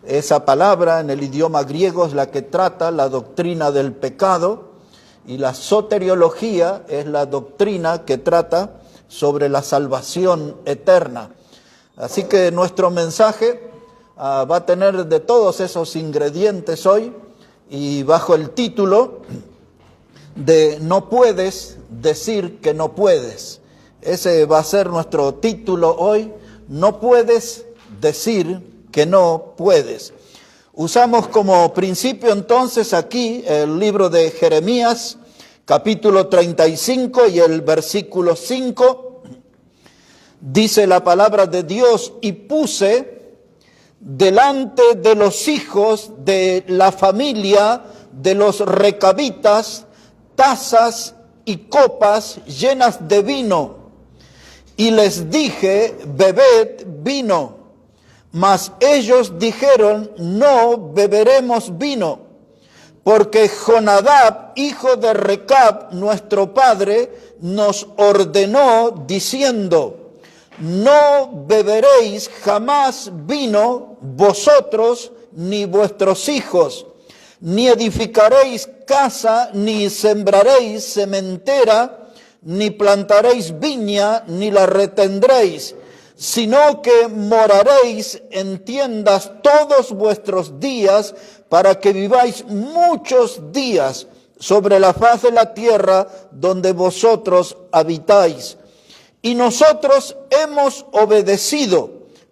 Esa palabra en el idioma griego es la que trata la doctrina del pecado, y la soteriología es la doctrina que trata sobre la salvación eterna. Así que nuestro mensaje va a tener de todos esos ingredientes hoy, y bajo el título de No puedes decir que no puedes. Ese va a ser nuestro título hoy: no puedes decir que no puedes. Usamos como principio entonces aquí el libro de Jeremías, capítulo 35 y el versículo 5. Dice la palabra de Dios: y puse delante de los hijos de la familia de los recabitas tazas y copas llenas de vino, y les dije: bebed vino. Mas ellos dijeron: no beberemos vino, porque Jonadab, hijo de Recab, nuestro padre, nos ordenó diciendo: no beberéis jamás vino vosotros ni vuestros hijos, ni edificaréis casa, ni sembraréis sementera, ni plantaréis viña, ni la retendréis, sino que moraréis en tiendas todos vuestros días, para que viváis muchos días sobre la faz de la tierra donde vosotros habitáis. Y nosotros hemos obedecido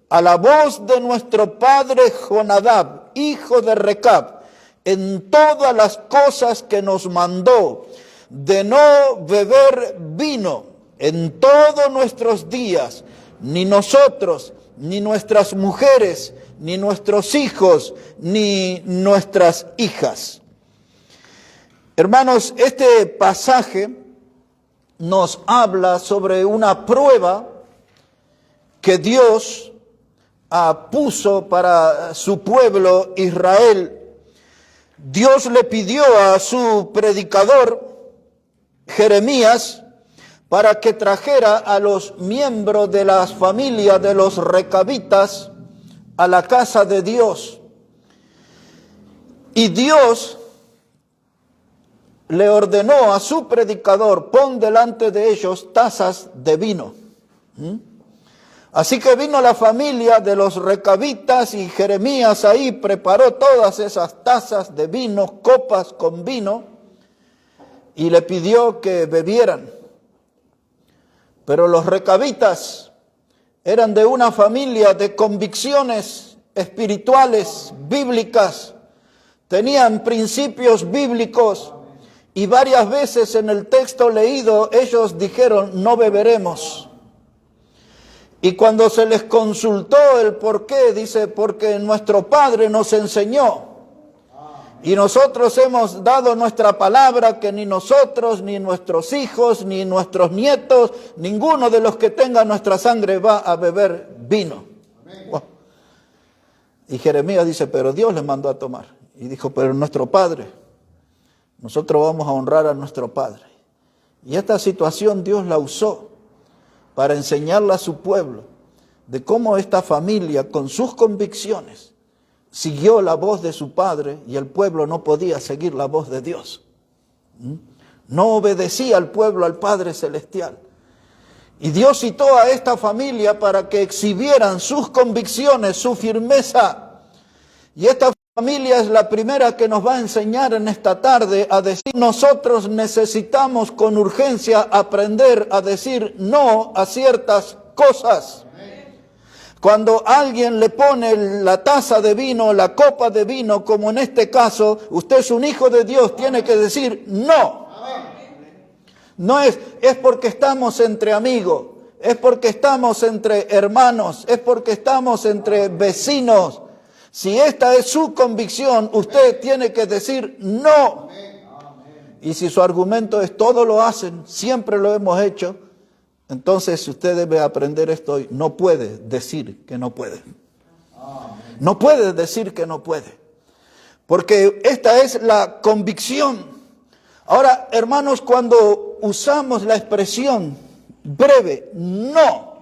a la voz de nuestro padre Jonadab, hijo de Recab, en todas las cosas que nos mandó, de no beber vino en todos nuestros días, ni nosotros, ni nuestras mujeres, ni nuestros hijos, ni nuestras hijas. Hermanos, este pasaje nos habla sobre una prueba que Dios puso para su pueblo Israel. Dios le pidió a su predicador Jeremías para que trajera a los miembros de las familias de los recabitas a la casa de Dios. Y Dios le ordenó a su predicador: pon delante de ellos tazas de vino. Así que vino la familia de los recabitas y Jeremías ahí preparó todas esas tazas de vino, copas con vino, y le pidió que bebieran. Pero los recabitas eran de una familia de convicciones espirituales, bíblicas, tenían principios bíblicos, y varias veces en el texto leído ellos dijeron: no beberemos. Y cuando se les consultó el por qué, dice: porque nuestro padre nos enseñó. Y nosotros hemos dado nuestra palabra que ni nosotros, ni nuestros hijos, ni nuestros nietos, ninguno de los que tenga nuestra sangre va a beber vino. Wow. Y Jeremías dice: pero Dios les mandó a tomar. Y dijo: pero nuestro padre, nosotros vamos a honrar a nuestro padre. Y esta situación Dios la usó para enseñarle a su pueblo de cómo esta familia, con sus convicciones, siguió la voz de su padre, y el pueblo no podía seguir la voz de Dios. No obedecía al pueblo al Padre Celestial. Y Dios citó a esta familia para que exhibieran sus convicciones, su firmeza. Y esta familia es la primera que nos va a enseñar en esta tarde a decir: nosotros necesitamos con urgencia aprender a decir no a ciertas cosas. Cuando alguien le pone la taza de vino, la copa de vino, como en este caso, usted es un hijo de Dios, tiene que decir no. No es porque estamos entre amigos, es porque estamos entre hermanos, es porque estamos entre vecinos. Si esta es su convicción, usted tiene que decir no. Y si su argumento es: todo lo hacen, siempre lo hemos hecho, entonces usted debe aprender esto hoy: no puede decir que no puede. No puede decir que no puede. Porque esta es la convicción. Ahora, hermanos, cuando usamos la expresión breve, no,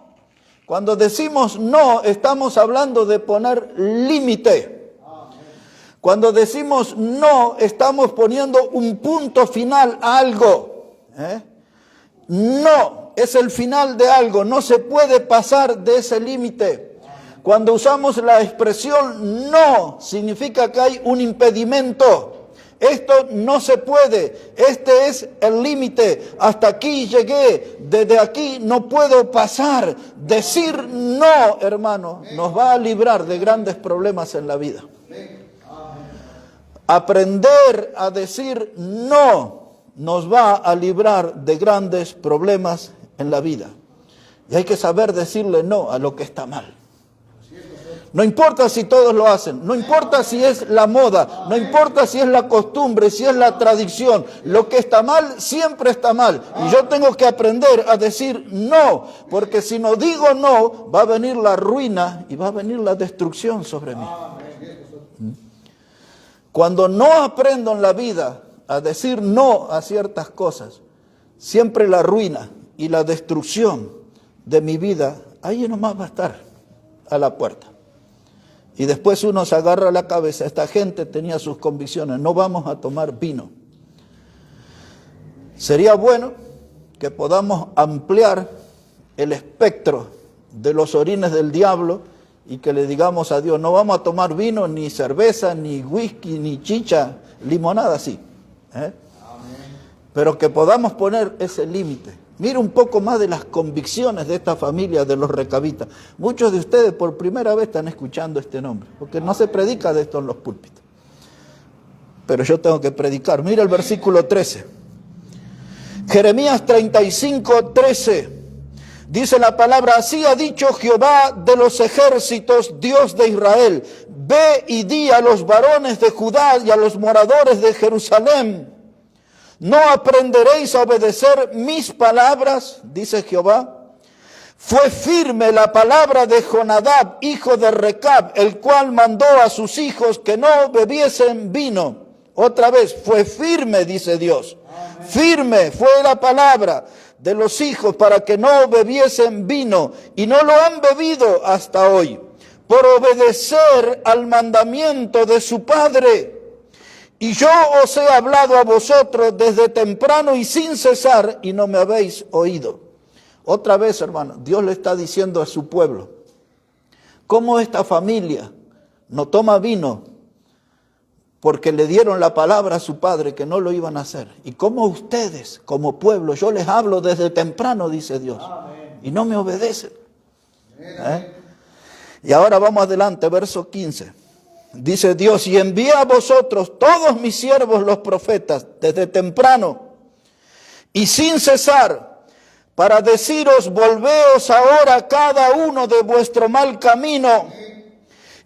cuando decimos no, estamos hablando de poner límite. Cuando decimos no, estamos poniendo un punto final a algo. No es el final de algo, no se puede pasar de ese límite. Cuando usamos la expresión no, significa que hay un impedimento. Esto no se puede, este es el límite, hasta aquí llegué, desde aquí no puedo pasar. Decir no, hermano, nos va a librar de grandes problemas en la vida. Aprender a decir no nos va a librar de grandes problemas en la vida. Y hay que saber decirle no a lo que está mal. No importa si todos lo hacen, no importa si es la moda, no importa si es la costumbre, si es la tradición. Lo que está mal, siempre está mal. Y yo tengo que aprender a decir no, porque si no digo no, va a venir la ruina y va a venir la destrucción sobre mí. Cuando no aprendo en la vida a decir no a ciertas cosas, siempre la ruina y la destrucción de mi vida, ahí nomás va a estar, a la puerta. Y después uno se agarra la cabeza. Esta gente tenía sus convicciones. No vamos a tomar vino. Sería bueno que podamos ampliar el espectro de los orines del diablo y que le digamos a Dios, no vamos a tomar vino, ni cerveza, ni whisky, ni chicha, limonada sí. Pero que podamos poner ese límite. Mira un poco más de las convicciones de esta familia de los recabitas. Muchos de ustedes por primera vez están escuchando este nombre, porque no se predica de esto en los púlpitos. Pero yo tengo que predicar. Mira el versículo 13. Jeremías 35:13. Dice la palabra, así ha dicho Jehová de los ejércitos, Dios de Israel. Ve y di a los varones de Judá y a los moradores de Jerusalén. ¿No aprenderéis a obedecer mis palabras? Dice Jehová. Fue firme la palabra de Jonadab, hijo de Recab, el cual mandó a sus hijos que no bebiesen vino. Otra vez, fue firme, dice Dios. Amén. Firme fue la palabra de los hijos para que no bebiesen vino, y no lo han bebido hasta hoy, por obedecer al mandamiento de su padre. Y yo os he hablado a vosotros desde temprano y sin cesar, y no me habéis oído. Otra vez, hermano, Dios le está diciendo a su pueblo, ¿cómo esta familia no toma vino porque le dieron la palabra a su padre que no lo iban a hacer? Y cómo ustedes, como pueblo, yo les hablo desde temprano, dice Dios, y no me obedecen. Y ahora vamos adelante, verso 15. Dice Dios, y envié a vosotros todos mis siervos los profetas desde temprano y sin cesar para deciros, volveos ahora cada uno de vuestro mal camino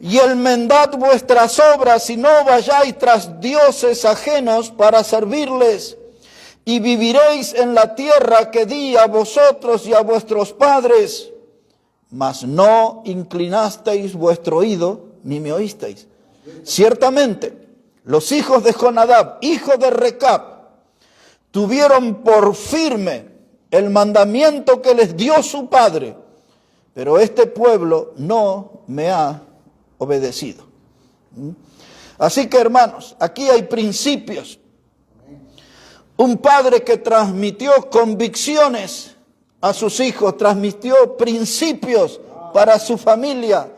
y enmendad vuestras obras y no vayáis tras dioses ajenos para servirles y viviréis en la tierra que di a vosotros y a vuestros padres, mas no inclinasteis vuestro oído ni me oísteis. Ciertamente, los hijos de Jonadab, hijo de Recab, tuvieron por firme el mandamiento que les dio su padre, pero este pueblo no me ha obedecido. Así que, hermanos, aquí hay principios. Un padre que transmitió convicciones a sus hijos, transmitió principios para su familia,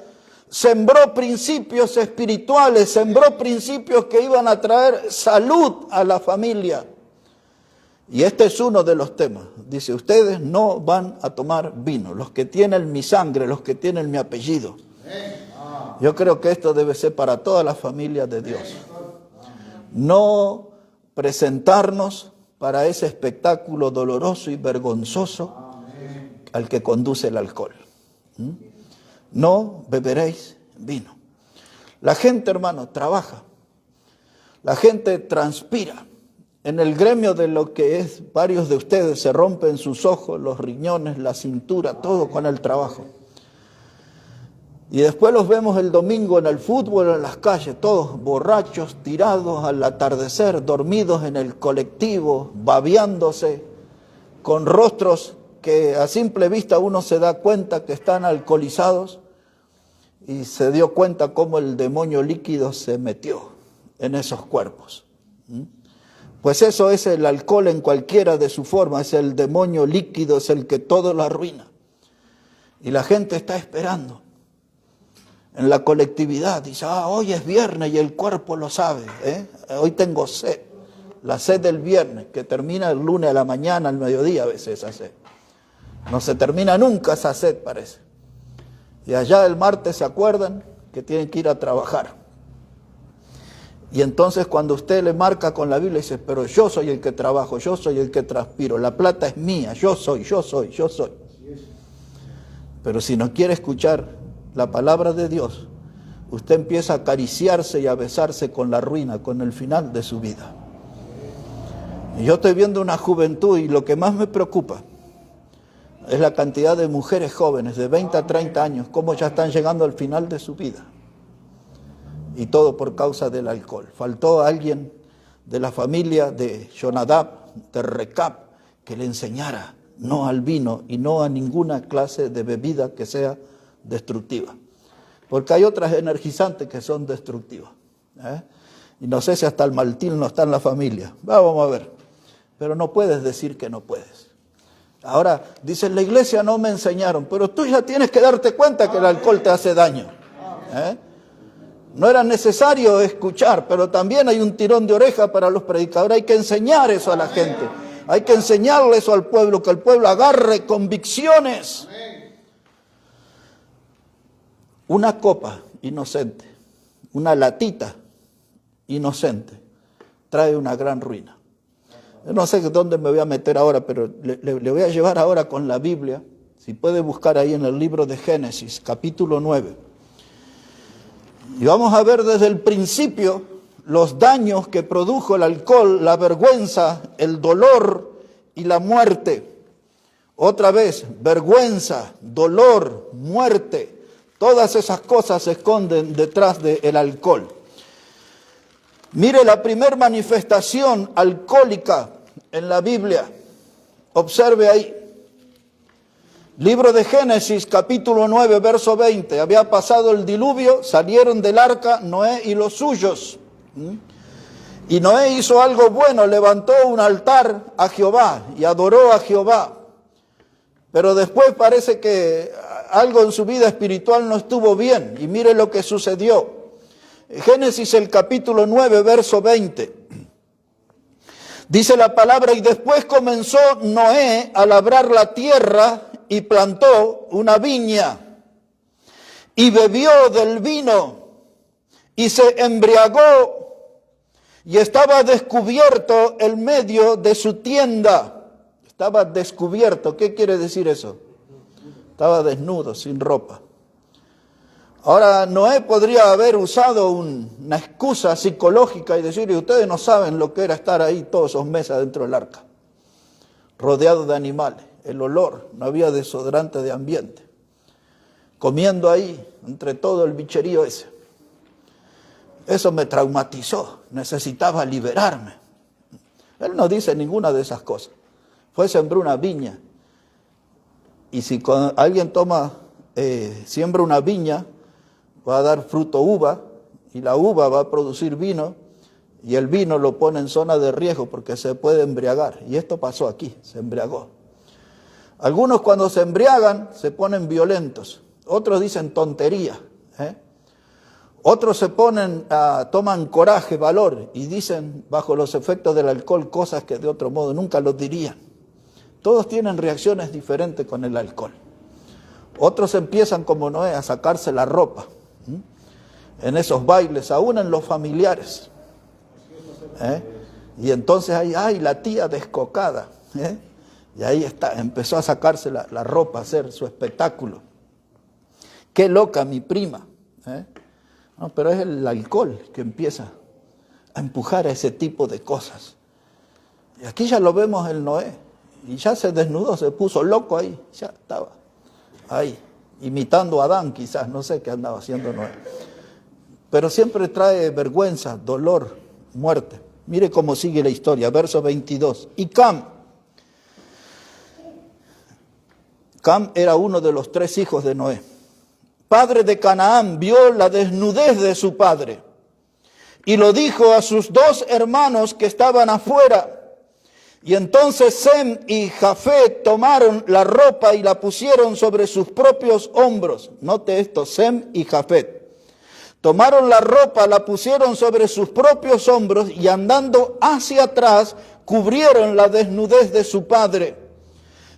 sembró principios espirituales, sembró principios que iban a traer salud a la familia. Y este es uno de los temas. Dice, ustedes no van a tomar vino, los que tienen mi sangre, los que tienen mi apellido. Yo creo que esto debe ser para toda la familia de Dios. No presentarnos para ese espectáculo doloroso y vergonzoso al que conduce el alcohol. No beberéis vino. La gente, hermano, trabaja. La gente transpira. En el gremio de lo que es, varios de ustedes se rompen sus ojos, los riñones, la cintura, todo con el trabajo. Y después los vemos el domingo en el fútbol, en las calles, todos borrachos, tirados al atardecer, dormidos en el colectivo, babeándose, con rostros que a simple vista uno se da cuenta que están alcoholizados y se dio cuenta cómo el demonio líquido se metió. en esos cuerpos. Pues eso es el alcohol en cualquiera de su forma, es el demonio líquido, es el que todo lo arruina. Y la gente está esperando. En la colectividad dice, hoy es viernes y el cuerpo lo sabe, hoy tengo sed. La sed del viernes, que termina el lunes a la mañana, al mediodía a veces esa sed. No se termina nunca esa sed, parece. Y allá el martes se acuerdan que tienen que ir a trabajar. Y entonces cuando usted le marca con la Biblia, dice, pero yo soy el que trabajo, yo soy el que transpiro, la plata es mía, yo soy. Pero si no quiere escuchar la palabra de Dios, usted empieza a acariciarse y a besarse con la ruina, con el final de su vida. Y yo estoy viendo una juventud y lo que más me preocupa es la cantidad de mujeres jóvenes de 20 a 30 años, cómo ya están llegando al final de su vida. Y todo por causa del alcohol. Faltó alguien de la familia de Jonadab, de Recab, que le enseñara no al vino y no a ninguna clase de bebida que sea destructiva. Porque hay otras energizantes que son destructivas. Y no sé si hasta el maltil no está en la familia. Vamos a ver. Pero no puedes decir que no puedes. Ahora, dicen, la iglesia no me enseñaron, pero tú ya tienes que darte cuenta que el alcohol te hace daño. No era necesario escuchar, pero también hay un tirón de oreja para los predicadores. Hay que enseñar eso a la gente. Hay que enseñarle eso al pueblo, que el pueblo agarre convicciones. Una copa inocente, una latita inocente, trae una gran ruina. Yo no sé dónde me voy a meter ahora, pero le voy a llevar ahora con la Biblia. Si puede buscar ahí en el libro de Génesis, capítulo 9. Y vamos a ver desde el principio los daños que produjo el alcohol, la vergüenza, el dolor y la muerte. Otra vez, vergüenza, dolor, muerte. Todas esas cosas se esconden detrás del alcohol. Mire la primera manifestación alcohólica en la Biblia. Observe ahí. Libro de Génesis, capítulo 9, verso 20. Había pasado el diluvio, salieron del arca Noé y los suyos. Y Noé hizo algo bueno, levantó un altar a Jehová y adoró a Jehová. Pero después parece que algo en su vida espiritual no estuvo bien. Y mire lo que sucedió. Génesis el capítulo 9, verso 20. Dice la palabra, y después comenzó Noé a labrar la tierra y plantó una viña. Y bebió del vino y se embriagó y estaba descubierto el medio de su tienda. Estaba descubierto. ¿Qué quiere decir eso? Estaba desnudo, sin ropa. Ahora, Noé podría haber usado una excusa psicológica y decir, ustedes no saben lo que era estar ahí todos esos meses dentro del arca, rodeado de animales, el olor, no había desodorante de ambiente, comiendo ahí entre todo el bicherío ese. Eso me traumatizó, necesitaba liberarme. Él no dice ninguna de esas cosas. Fue sembrar una viña. Y si alguien siembra una viña, va a dar fruto uva, y la uva va a producir vino, y el vino lo pone en zona de riesgo porque se puede embriagar. Y esto pasó aquí, se embriagó. Algunos cuando se embriagan se ponen violentos, otros dicen tontería, Otros toman coraje, valor, y dicen bajo los efectos del alcohol cosas que de otro modo nunca los dirían. Todos tienen reacciones diferentes con el alcohol. Otros empiezan como Noé a sacarse la ropa en esos bailes, aún en los familiares. Y entonces ahí, la tía descocada. Y ahí está, empezó a sacarse la ropa, a hacer su espectáculo. Qué loca mi prima. No, pero es el alcohol que empieza a empujar a ese tipo de cosas. Y aquí ya lo vemos en Noé. Y ya se desnudó, se puso loco ahí. Ya estaba ahí, imitando a Adán quizás, no sé qué andaba haciendo Noé. Pero siempre trae vergüenza, dolor, muerte. Mire cómo sigue la historia, verso 22. Y Cam era uno de los 3 hijos de Noé. Padre de Canaán, vio la desnudez de su padre y lo dijo a sus dos hermanos que estaban afuera. Y entonces Sem y Jafet tomaron la ropa y la pusieron sobre sus propios hombros. Note esto, Sem y Jafet. Tomaron la ropa, la pusieron sobre sus propios hombros y andando hacia atrás cubrieron la desnudez de su padre,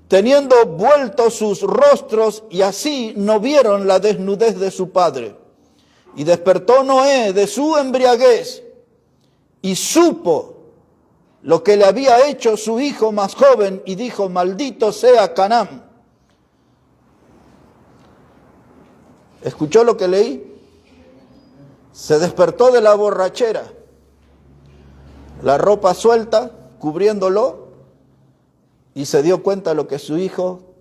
teniendo vueltos sus rostros, y así no vieron la desnudez de su padre. Y despertó Noé de su embriaguez y supo lo que le había hecho su hijo más joven y dijo: maldito sea Canaán. ¿Escuchó lo que leí? Se despertó de la borrachera, la ropa suelta, cubriéndolo, y se dio cuenta de lo que su hijo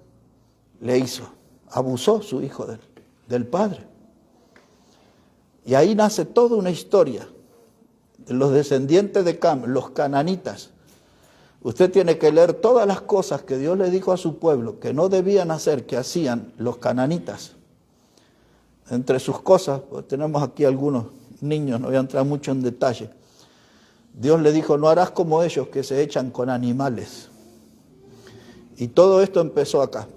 le hizo. Abusó su hijo del padre. Y ahí nace toda una historia de los descendientes de Cam, los cananitas. Usted tiene que leer todas las cosas que Dios le dijo a su pueblo que no debían hacer, que hacían los cananitas. Entre sus cosas, pues tenemos aquí algunos niños, no voy a entrar mucho en detalle. Dios le dijo: no harás como ellos que se echan con animales. Y todo esto empezó acá.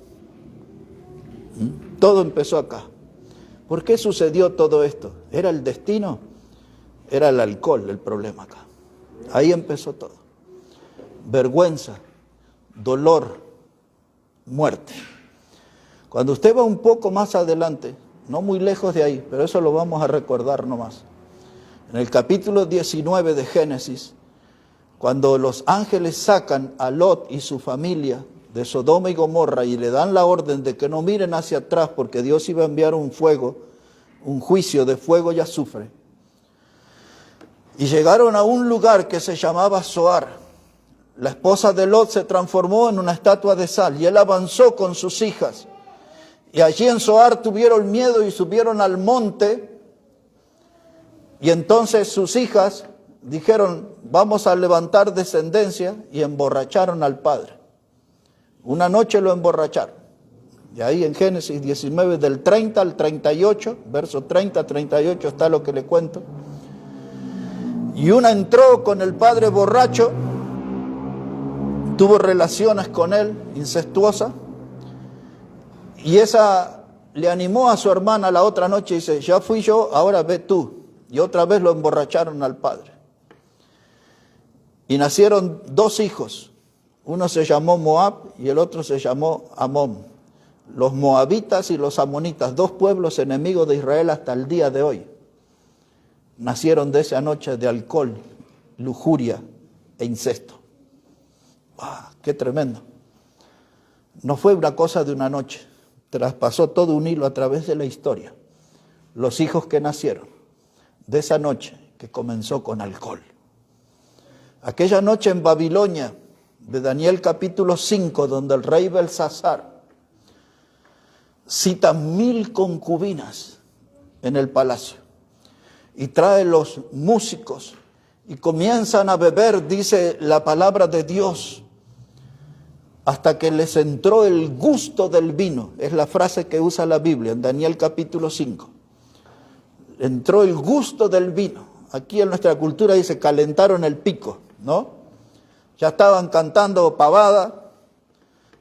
Todo empezó acá. ¿Por qué sucedió todo esto? ¿Era el destino? Era el alcohol el problema acá. Ahí empezó todo. Vergüenza, dolor, muerte. Cuando usted va un poco más adelante, no muy lejos de ahí, pero eso lo vamos a recordar nomás. En el capítulo 19 de Génesis, cuando los ángeles sacan a Lot y su familia de Sodoma y Gomorra y le dan la orden de que no miren hacia atrás porque Dios iba a enviar un fuego, un juicio de fuego y azufre. Y llegaron a un lugar que se llamaba Zoar. La esposa de Lot se transformó en una estatua de sal y él avanzó con sus hijas. Y allí en Zoar tuvieron miedo y subieron al monte. Y entonces sus hijas dijeron: vamos a levantar descendencia, y emborracharon al padre. Una noche lo emborracharon. Y ahí en Génesis 19, del 30 al 38, verso 30 a 38 está lo que le cuento. Y una entró con el padre borracho, tuvo relaciones con él, incestuosas, y esa le animó a su hermana la otra noche y dice: ya fui yo, ahora ve tú. Y otra vez lo emborracharon al padre. Y nacieron dos hijos. Uno se llamó Moab y el otro se llamó Amón. Los moabitas y los amonitas, dos pueblos enemigos de Israel hasta el día de hoy, nacieron de esa noche de alcohol, lujuria e incesto. ¡Ah, qué tremendo! No fue una cosa de una noche, traspasó todo un hilo a través de la historia. Los hijos que nacieron de esa noche que comenzó con alcohol. Aquella noche en Babilonia, de Daniel capítulo 5, donde el rey Belsasar cita 1000 concubinas en el palacio y trae los músicos y comienzan a beber, dice la palabra de Dios, hasta que les entró el gusto del vino. Es la frase que usa la Biblia en Daniel capítulo 5. Entró el gusto del vino. Aquí en nuestra cultura dice: calentaron el pico, ¿no? Ya estaban cantando pavada,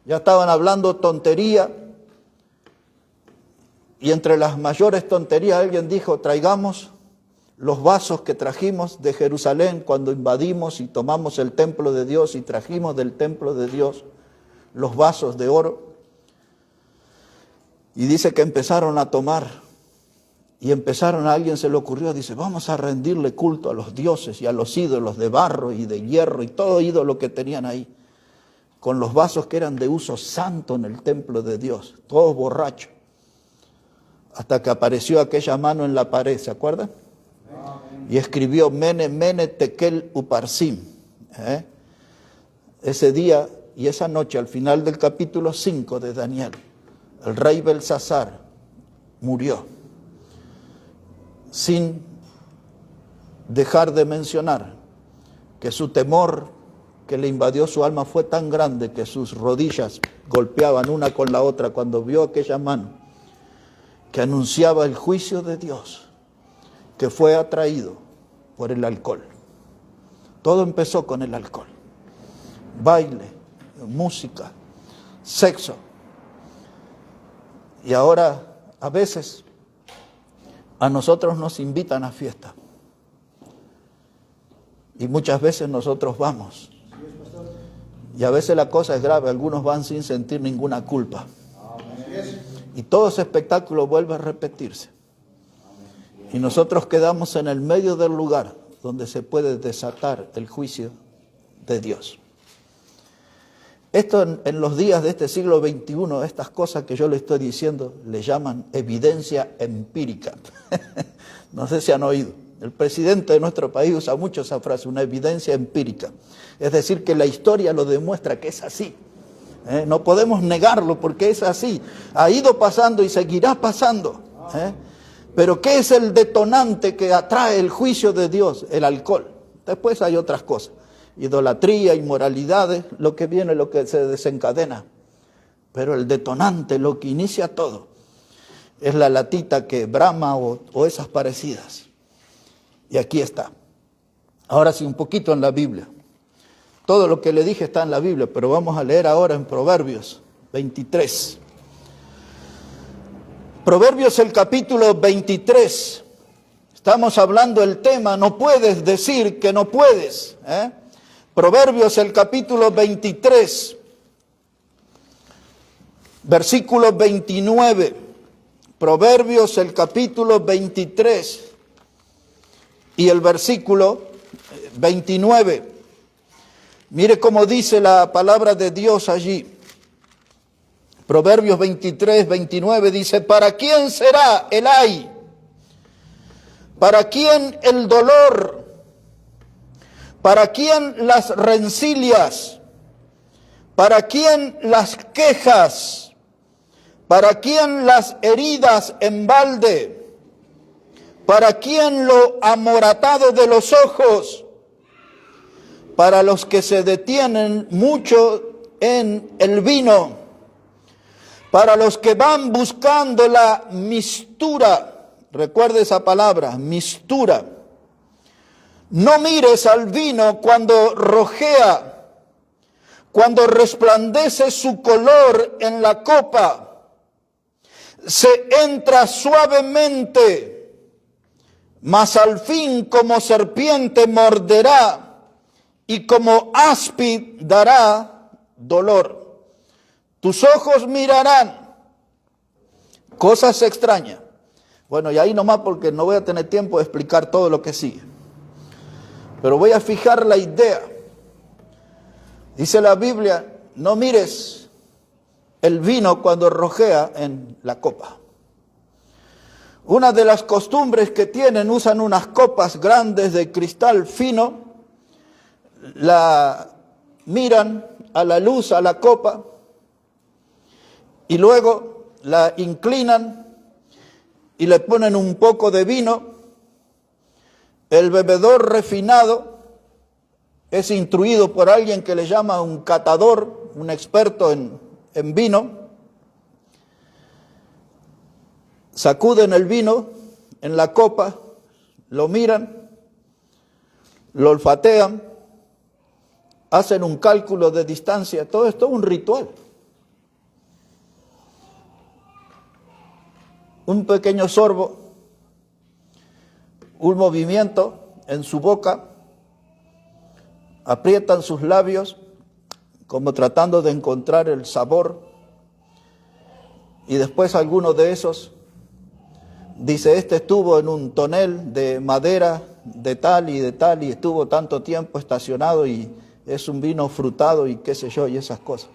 ya estaban hablando tontería. Y entre las mayores tonterías alguien dijo: traigamos los vasos que trajimos de Jerusalén cuando invadimos y tomamos el templo de Dios, y trajimos del templo de Dios los vasos de oro. Y dice que empezaron a tomar. Y empezaron, a alguien se le ocurrió, dice: vamos a rendirle culto a los dioses y a los ídolos de barro y de hierro y todo ídolo que tenían ahí, con los vasos que eran de uso santo en el templo de Dios, todos borrachos. Hasta que apareció aquella mano en la pared, ¿se acuerdan? Y escribió: Mene, Mene, Tekel, Uparsim. Ese día y esa noche, al final del capítulo 5 de Daniel, el rey Belsasar murió, sin dejar de mencionar que su temor que le invadió su alma fue tan grande que sus rodillas golpeaban una con la otra cuando vio aquella mano que anunciaba el juicio de Dios que fue atraído por el alcohol. Todo empezó con el alcohol. Baile, música, sexo. Y ahora, a veces, a nosotros nos invitan a fiesta. Y muchas veces nosotros vamos. Y a veces la cosa es grave, algunos van sin sentir ninguna culpa. Y todo ese espectáculo vuelve a repetirse. Y nosotros quedamos en el medio del lugar donde se puede desatar el juicio de Dios. Esto en los días de este siglo XXI, estas cosas que yo le estoy diciendo, le llaman evidencia empírica. No sé si han oído. El presidente de nuestro país usa mucho esa frase, una evidencia empírica. Es decir, que la historia lo demuestra que es así. No podemos negarlo porque es así. Ha ido pasando y seguirá pasando. Pero ¿qué es el detonante que atrae el juicio de Dios? El alcohol. Después hay otras cosas. Idolatría, inmoralidades, lo que viene, lo que se desencadena. Pero el detonante, lo que inicia todo, es la latita que brama o esas parecidas. Y aquí está. Ahora sí, un poquito en la Biblia. Todo lo que le dije está en la Biblia, pero vamos a leer ahora en Proverbios 23. Proverbios el capítulo 23. Estamos hablando del tema, no puedes decir que no puedes. Proverbios el capítulo 23, versículo 29. Proverbios el capítulo 23 y el versículo 29. Mire cómo dice la palabra de Dios allí. Proverbios 23, 29 dice, ¿para quién será el ay? ¿Para quién el dolor? ¿Para quién las rencillas? ¿Para quién las quejas? ¿Para quién las heridas en balde? ¿Para quién lo amoratado de los ojos? Para los que se detienen mucho en el vino, para los que van buscando la mistura, recuerde esa palabra, mistura. No mires al vino cuando rojea, cuando resplandece su color en la copa, se entra suavemente, mas al fin como serpiente morderá, y como áspid dará dolor. Tus ojos mirarán cosas extrañas. Bueno, y ahí nomás porque no voy a tener tiempo de explicar todo lo que sigue. Pero voy a fijar la idea. Dice la Biblia, no mires el vino cuando rojea en la copa. Una de las costumbres que tienen, usan unas copas grandes de cristal fino, la miran a la luz, a la copa, y luego la inclinan y le ponen un poco de vino. El bebedor refinado es instruido por alguien que le llama un catador, un experto en vino. Sacuden el vino en la copa, lo miran, lo olfatean, hacen un cálculo de distancia. Todo esto es un ritual. Un pequeño sorbo, un movimiento en su boca, aprietan sus labios como tratando de encontrar el sabor, y después alguno de esos dice, este estuvo en un tonel de madera de tal, y estuvo tanto tiempo estacionado y es un vino frutado y qué sé yo, y esas cosas.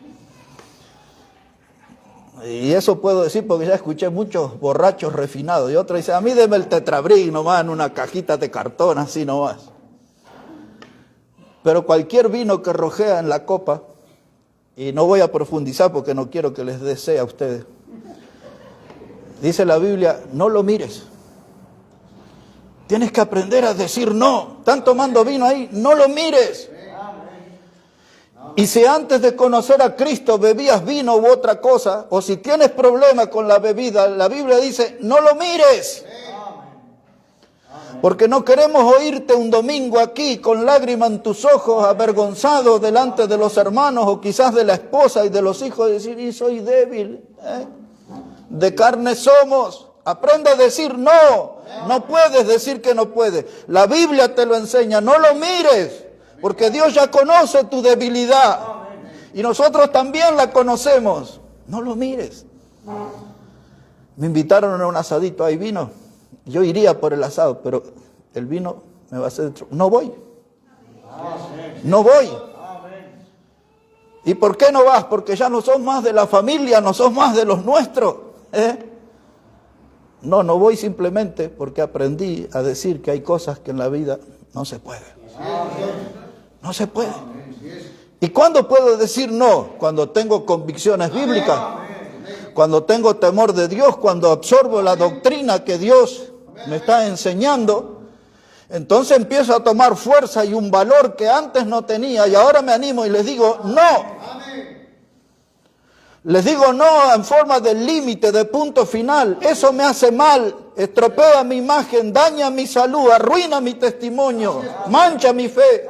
Y eso puedo decir porque ya escuché muchos borrachos refinados. Y otro dice, a mí deme el Tetrabric nomás en una cajita de cartón, así nomás. Pero cualquier vino que rojea en la copa, y no voy a profundizar porque no quiero que les desee a ustedes, dice la Biblia, no lo mires. Tienes que aprender a decir no. Están tomando vino ahí, no lo mires. Y si antes de conocer a Cristo bebías vino u otra cosa, o si tienes problemas con la bebida, la Biblia dice, no lo mires. Porque no queremos oírte un domingo aquí con lágrimas en tus ojos, avergonzado delante de los hermanos o quizás de la esposa y de los hijos, decir, y soy débil, de carne somos. Aprende a decir no, no puedes decir que no puedes. La Biblia te lo enseña, no lo mires, porque Dios ya conoce tu debilidad y nosotros también la conocemos. No lo mires. Me invitaron a un asadito, hay vino. Yo iría por el asado, pero el vino me va a hacer... No voy. No voy. ¿Y por qué no vas? Porque ya no sos más de la familia, no sos más de los nuestros. No voy simplemente porque aprendí a decir que hay cosas que en la vida no se puede. No se puede. ¿Y cuándo puedo decir no? Cuando tengo convicciones bíblicas, cuando tengo temor de Dios, cuando absorbo la doctrina que Dios me está enseñando, entonces empiezo a tomar fuerza y un valor que antes no tenía y ahora me animo y les digo no. Les digo no en forma de límite, de punto final. Eso me hace mal, estropea mi imagen, daña mi salud, arruina mi testimonio, mancha mi fe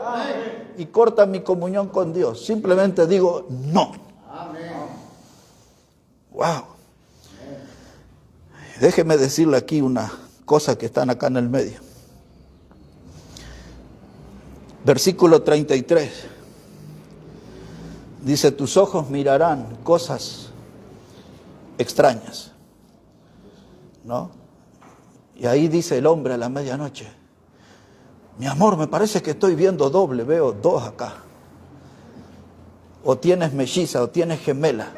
y corta mi comunión con Dios. Simplemente digo no. Wow. Déjeme decirle aquí una cosa que están acá en el medio. Versículo 33. Dice, tus ojos mirarán cosas extrañas, ¿no? Y ahí dice el hombre a la medianoche, mi amor, me parece que estoy viendo doble, veo dos acá. O tienes melliza, o tienes gemela,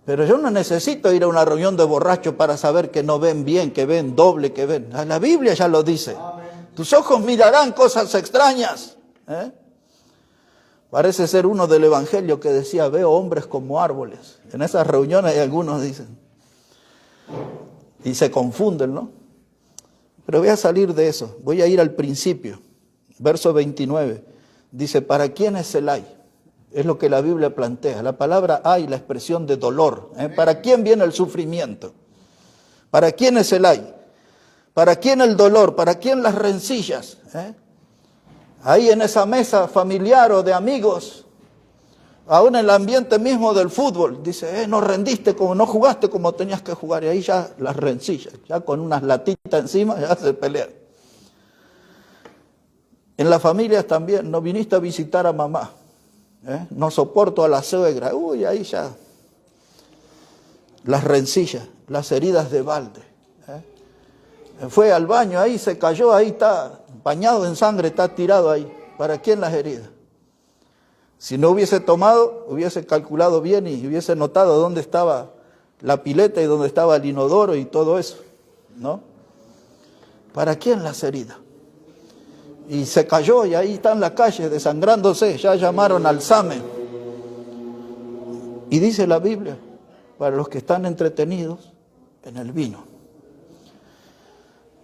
Pero yo no necesito ir a una reunión de borrachos para saber que no ven bien, que ven doble, que ven. La Biblia ya lo dice. Tus ojos mirarán cosas extrañas, Parece ser uno del Evangelio que decía, veo hombres como árboles. En esas reuniones hay algunos dicen. Y se confunden, ¿no? Pero voy a salir de eso. Voy a ir al principio. Verso 29. Dice, ¿para quién es el ay? Es lo que la Biblia plantea. La palabra ay, la expresión de dolor. ¿Para quién viene el sufrimiento? ¿Para quién es el ay? ¿Para quién el dolor? ¿Para quién las rencillas? Ahí en esa mesa familiar o de amigos, aún en el ambiente mismo del fútbol, dice, no rendiste, como no jugaste como tenías que jugar. Y ahí ya las rencillas, ya con unas latitas encima, ya se pelean. En las familias también, no viniste a visitar a mamá, no soporto a la suegra, ahí ya. Las rencillas, las heridas de balde. Fue al baño, ahí se cayó, ahí está bañado en sangre, está tirado ahí. ¿Para quién las heridas? Si no hubiese tomado, hubiese calculado bien y hubiese notado dónde estaba la pileta y dónde estaba el inodoro y todo eso, ¿no? ¿Para quién las heridas? Y se cayó y ahí está en la calle desangrándose, ya llamaron al SAME. Y dice la Biblia, para los que están entretenidos en el vino.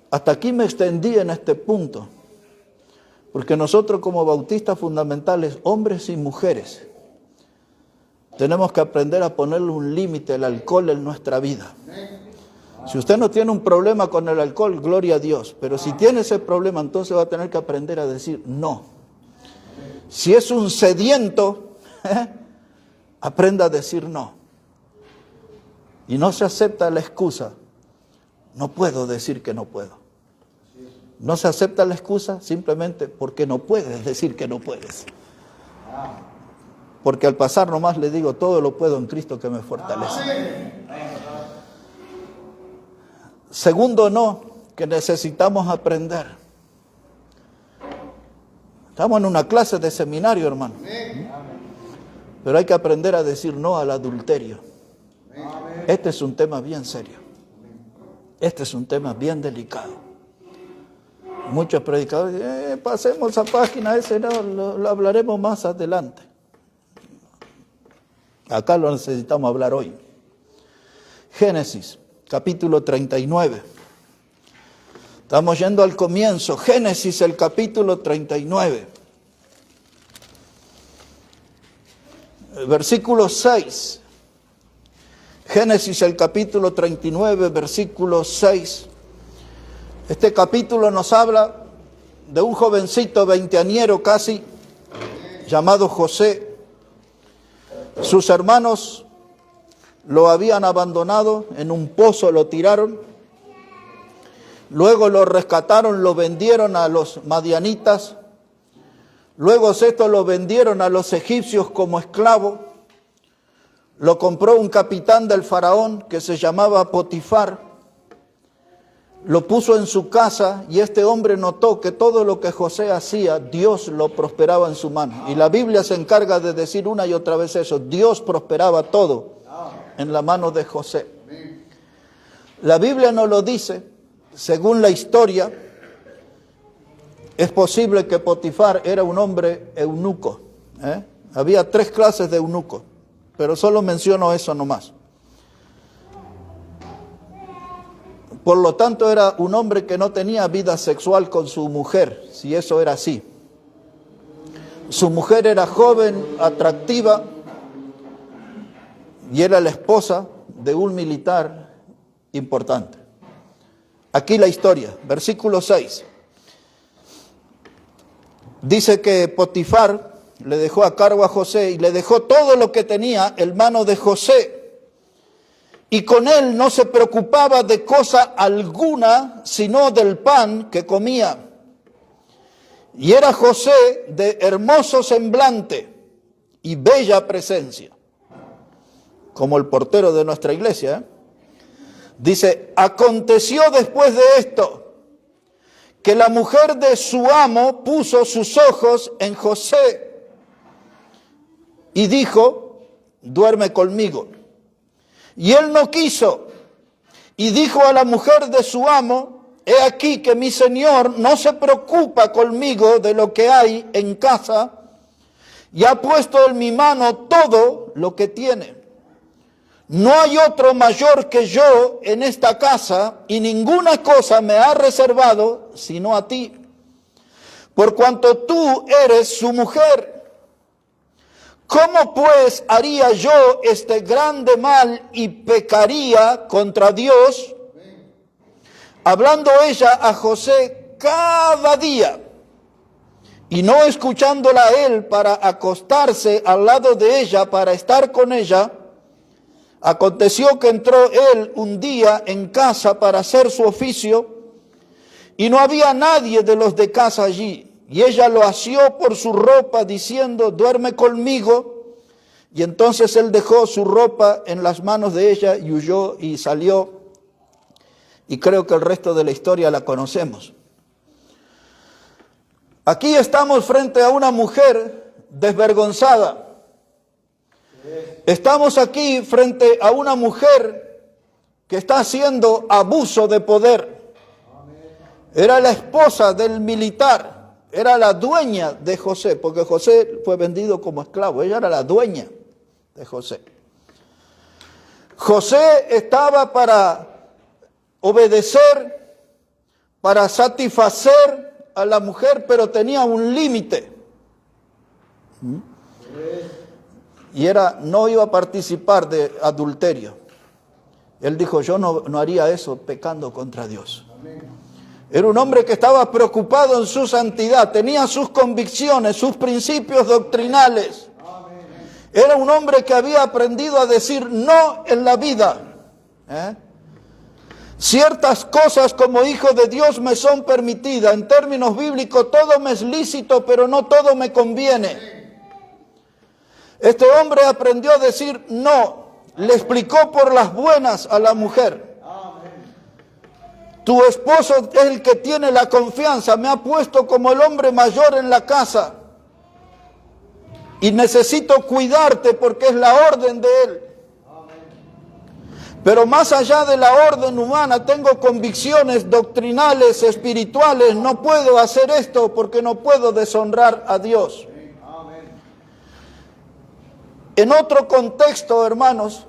Hasta aquí me extendí en este punto, porque nosotros como bautistas fundamentales, hombres y mujeres, tenemos que aprender a ponerle un límite al alcohol en nuestra vida. Si usted no tiene un problema con el alcohol, gloria a Dios, pero si tiene ese problema, entonces va a tener que aprender a decir no. Si es un sediento, aprenda a decir no. Y no se acepta la excusa. No puedo decir que no puedo. No se acepta la excusa simplemente porque no puedes decir que no puedes. Porque al pasar nomás le digo, todo lo puedo en Cristo que me fortalece. Segundo no, que necesitamos aprender. Estamos en una clase de seminario, hermano. Pero hay que aprender a decir no al adulterio. Este es un tema bien serio. Este es un tema bien delicado. Muchos predicadores dicen, pasemos a página, ese no, lo hablaremos más adelante. Acá lo necesitamos hablar hoy. Génesis, capítulo 39. Estamos yendo al comienzo. Génesis, el capítulo 39. Versículo 6. Génesis, el capítulo 39, versículo 6. Este capítulo nos habla de un jovencito veinteañero casi, llamado José. Sus hermanos lo habían abandonado, en un pozo lo tiraron, luego lo rescataron, lo vendieron a los madianitas, luego estos lo vendieron a los egipcios como esclavo, lo compró un capitán del faraón que se llamaba Potifar, lo puso en su casa y este hombre notó que todo lo que José hacía, Dios lo prosperaba en su mano. Y la Biblia se encarga de decir una y otra vez eso, Dios prosperaba todo en la mano de José. La Biblia no lo dice, según la historia, es posible que Potifar era un hombre eunuco. Había 3 clases de eunucos, pero solo menciono eso nomás. Por lo tanto, era un hombre que no tenía vida sexual con su mujer, si eso era así. Su mujer era joven, atractiva, y era la esposa de un militar importante. Aquí la historia, versículo 6. Dice que Potifar le dejó a cargo a José y le dejó todo lo que tenía en mano de José. Y con él no se preocupaba de cosa alguna, sino del pan que comía. Y era José de hermoso semblante y bella presencia, como el portero de nuestra iglesia. Dice, aconteció después de esto, que la mujer de su amo puso sus ojos en José y dijo, duerme conmigo. Y él no quiso, y dijo a la mujer de su amo, he aquí que mi señor no se preocupa conmigo de lo que hay en casa, y ha puesto en mi mano todo lo que tiene. No hay otro mayor que yo en esta casa, y ninguna cosa me ha reservado sino a ti, por cuanto tú eres su mujer. ¿Cómo pues haría yo este grande mal y pecaría contra Dios? Hablando ella a José cada día y no escuchándola a él para acostarse al lado de ella para estar con ella, aconteció que entró él un día en casa para hacer su oficio y no había nadie de los de casa allí. Y ella lo asió por su ropa diciendo, duerme conmigo. Y entonces él dejó su ropa en las manos de ella y huyó y salió. Y creo que el resto de la historia la conocemos. Aquí estamos frente a una mujer desvergonzada. Estamos aquí frente a una mujer que está haciendo abuso de poder. Era la esposa del militar. Era la dueña de José, porque José fue vendido como esclavo. Ella era la dueña de José. José estaba para obedecer, para satisfacer a la mujer, pero tenía un límite. Y no iba a participar de adulterio. Él dijo, yo no haría eso pecando contra Dios. Era un hombre que estaba preocupado en su santidad, tenía sus convicciones, sus principios doctrinales. Era un hombre que había aprendido a decir no en la vida. Ciertas cosas como hijo de Dios me son permitidas. En términos bíblicos todo me es lícito, pero no todo me conviene. Este hombre aprendió a decir no. Le explicó por las buenas a la mujer. Tu esposo es el que tiene la confianza, me ha puesto como el hombre mayor en la casa. Y necesito cuidarte porque es la orden de él. Pero más allá de la orden humana, tengo convicciones doctrinales, espirituales. No puedo hacer esto porque no puedo deshonrar a Dios. En otro contexto, hermanos,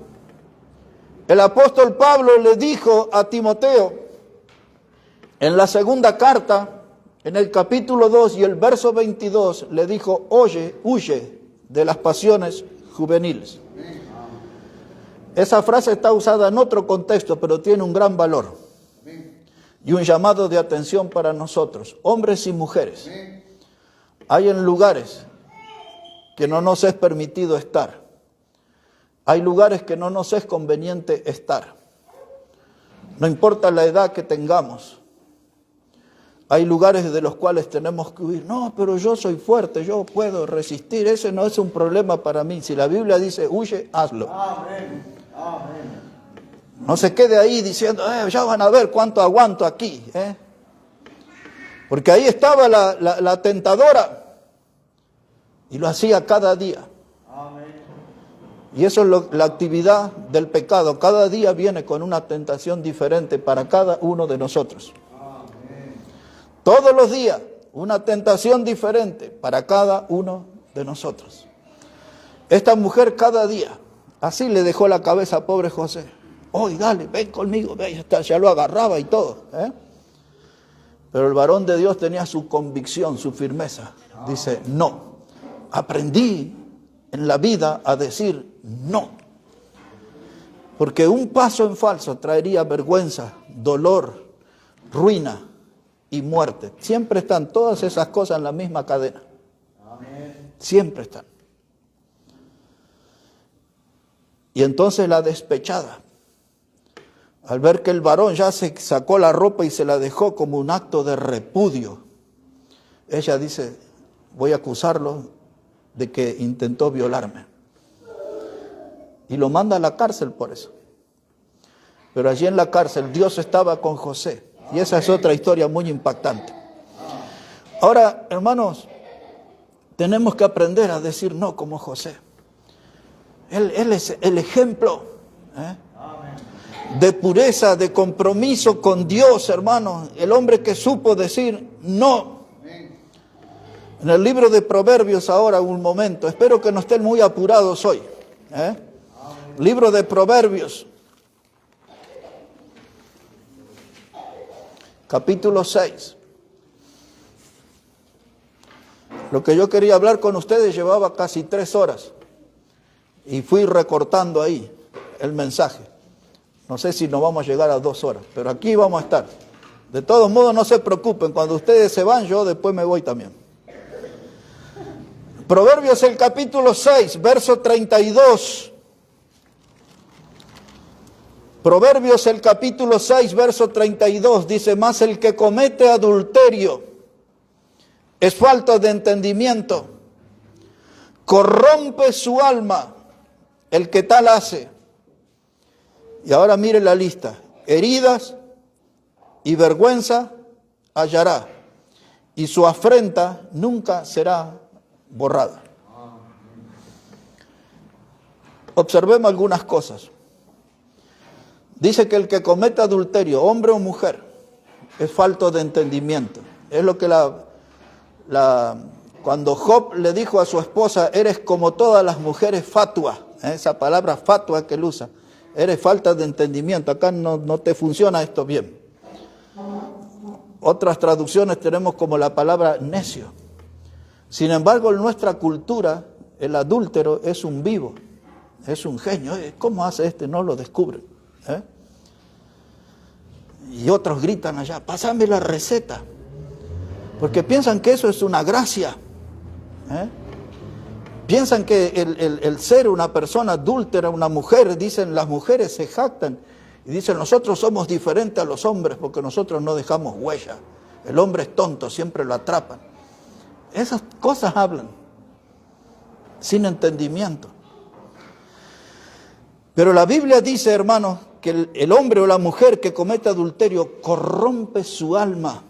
el apóstol Pablo le dijo a Timoteo, en la segunda carta, en el capítulo 2 y el verso 22, le dijo, huye de las pasiones juveniles. Esa frase está usada en otro contexto, pero tiene un gran valor. y un llamado de atención para nosotros, hombres y mujeres. Hay en lugares que no nos es permitido estar. Hay lugares que no nos es conveniente estar. No importa la edad que tengamos. Hay lugares de los cuales tenemos que huir. No, pero yo soy fuerte, yo puedo resistir. Ese no es un problema para mí. Si la Biblia dice huye, hazlo. Amén. Amén. No se quede ahí diciendo, ya van a ver cuánto aguanto aquí. Porque ahí estaba la tentadora y lo hacía cada día. Amén. Y eso es la actividad del pecado. Cada día viene con una tentación diferente para cada uno de nosotros. Todos los días, una tentación diferente para cada uno de nosotros. Esta mujer cada día, así le dejó la cabeza a pobre José. Hoy dale, ven conmigo, ve, ya lo agarraba y todo. Pero el varón de Dios tenía su convicción, su firmeza. Dice, no. Aprendí en la vida a decir no. Porque un paso en falso traería vergüenza, dolor, ruina y muerte. Siempre están todas esas cosas en la misma cadena. Amén. Siempre están. Y entonces la despechada, al ver que el varón ya se sacó la ropa y se la dejó como un acto de repudio, ella dice, voy a acusarlo de que intentó violarme. Y lo manda a la cárcel por eso. Pero allí en la cárcel Dios estaba con José. Y esa es otra historia muy impactante. Ahora, hermanos, tenemos que aprender a decir no como José. Él es el ejemplo de pureza, de compromiso con Dios, hermanos. El hombre que supo decir no. En el libro de Proverbios ahora, un momento. Espero que no estén muy apurados hoy. Libro de Proverbios. Capítulo 6. Lo que yo quería hablar con ustedes llevaba casi 3 horas. Y fui recortando ahí el mensaje. No sé si nos vamos a llegar a 2 horas, pero aquí vamos a estar. De todos modos, no se preocupen. Cuando ustedes se van, yo después me voy también. Proverbios el capítulo 6, verso 32. Proverbios el capítulo 6, verso 32, dice, mas el que comete adulterio es falta de entendimiento, corrompe su alma el que tal hace. Y ahora mire la lista, heridas y vergüenza hallará, y su afrenta nunca será borrada. Observemos algunas cosas. Dice que el que comete adulterio, hombre o mujer, es falto de entendimiento. Es lo que cuando Job le dijo a su esposa, eres como todas las mujeres fatua, esa palabra fatua que él usa, eres falta de entendimiento, acá no te funciona esto bien. Otras traducciones tenemos como la palabra necio. Sin embargo, en nuestra cultura, el adúltero es un vivo, es un genio. ¿Cómo hace este? No lo descubren. Y otros gritan allá, pásame la receta, porque piensan que eso es una gracia. Piensan que el ser una persona adúltera, una mujer, dicen, las mujeres se jactan y dicen, nosotros somos diferentes a los hombres porque nosotros no dejamos huella. El hombre es tonto, siempre lo atrapan. Esas cosas hablan, sin entendimiento. Pero la Biblia dice, hermanos, que el hombre o la mujer que comete adulterio corrompe su alma.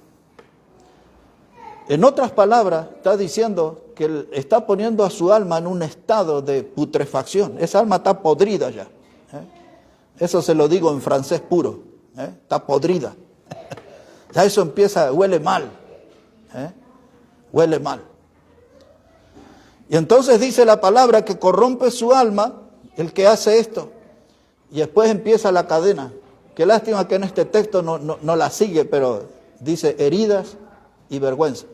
En otras palabras, está diciendo que él está poniendo a su alma en un estado de putrefacción. Esa alma está podrida ya. Eso se lo digo en francés puro. Está podrida. Ya eso huele mal. Huele mal. Y entonces dice la palabra que corrompe su alma el que hace esto. Y después empieza la cadena. Qué lástima que en este texto no la sigue, pero dice heridas y vergüenza.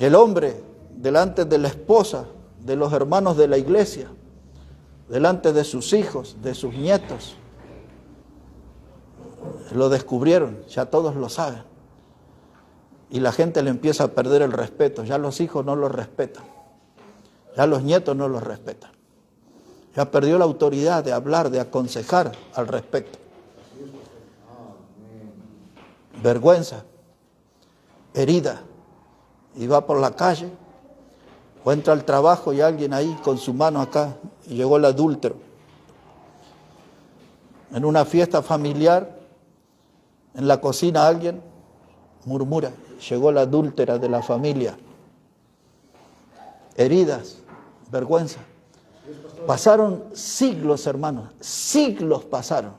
El hombre delante de la esposa, de los hermanos de la iglesia, delante de sus hijos, de sus nietos, Lo descubrieron, ya todos lo saben. Y la gente le empieza a perder el respeto. Ya los hijos no lo respetan. Ya los nietos no lo respetan. Ya perdió la autoridad de hablar, de aconsejar al respecto. Vergüenza, herida. Y va por la calle, o entra al trabajo y alguien ahí con su mano acá, y llegó el adúltero. En una fiesta familiar, en la cocina alguien murmura, llegó la adúltera de la familia. Heridas, vergüenza. Pasaron siglos, hermanos, siglos pasaron.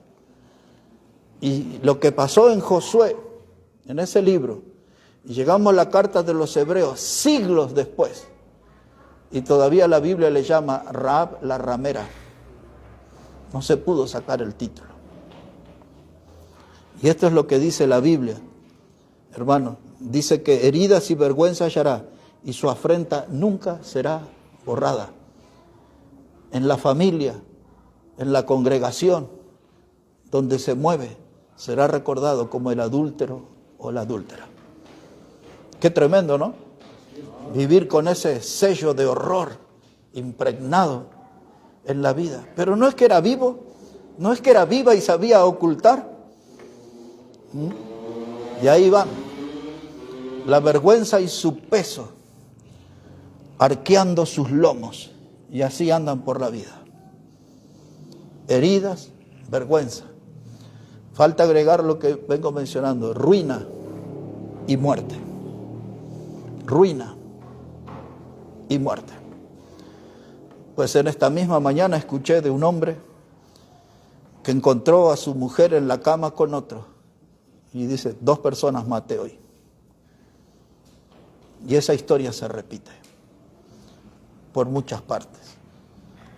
Y lo que pasó en Josué, en ese libro, y llegamos a la carta de los Hebreos, siglos después, y todavía la Biblia le llama Rahab la ramera. No se pudo sacar el título. Y esto es lo que dice la Biblia, hermano. Dice que heridas y vergüenza hallará, y su afrenta nunca será borrada. En la familia, en la congregación, donde se mueve, será recordado como el adúltero o la adúltera. Qué tremendo, ¿no? Vivir con ese sello de horror impregnado en la vida. Pero no es que era vivo, no es que era viva y sabía ocultar. Y ahí van, la vergüenza y su peso, arqueando sus lomos, y así andan por la vida. Heridas, vergüenza. Falta agregar lo que vengo mencionando, ruina y muerte. Ruina y muerte. Pues en esta misma mañana escuché de un hombre que encontró a su mujer en la cama con otro y dice, 2 personas maté hoy. Y esa historia se repite por muchas partes.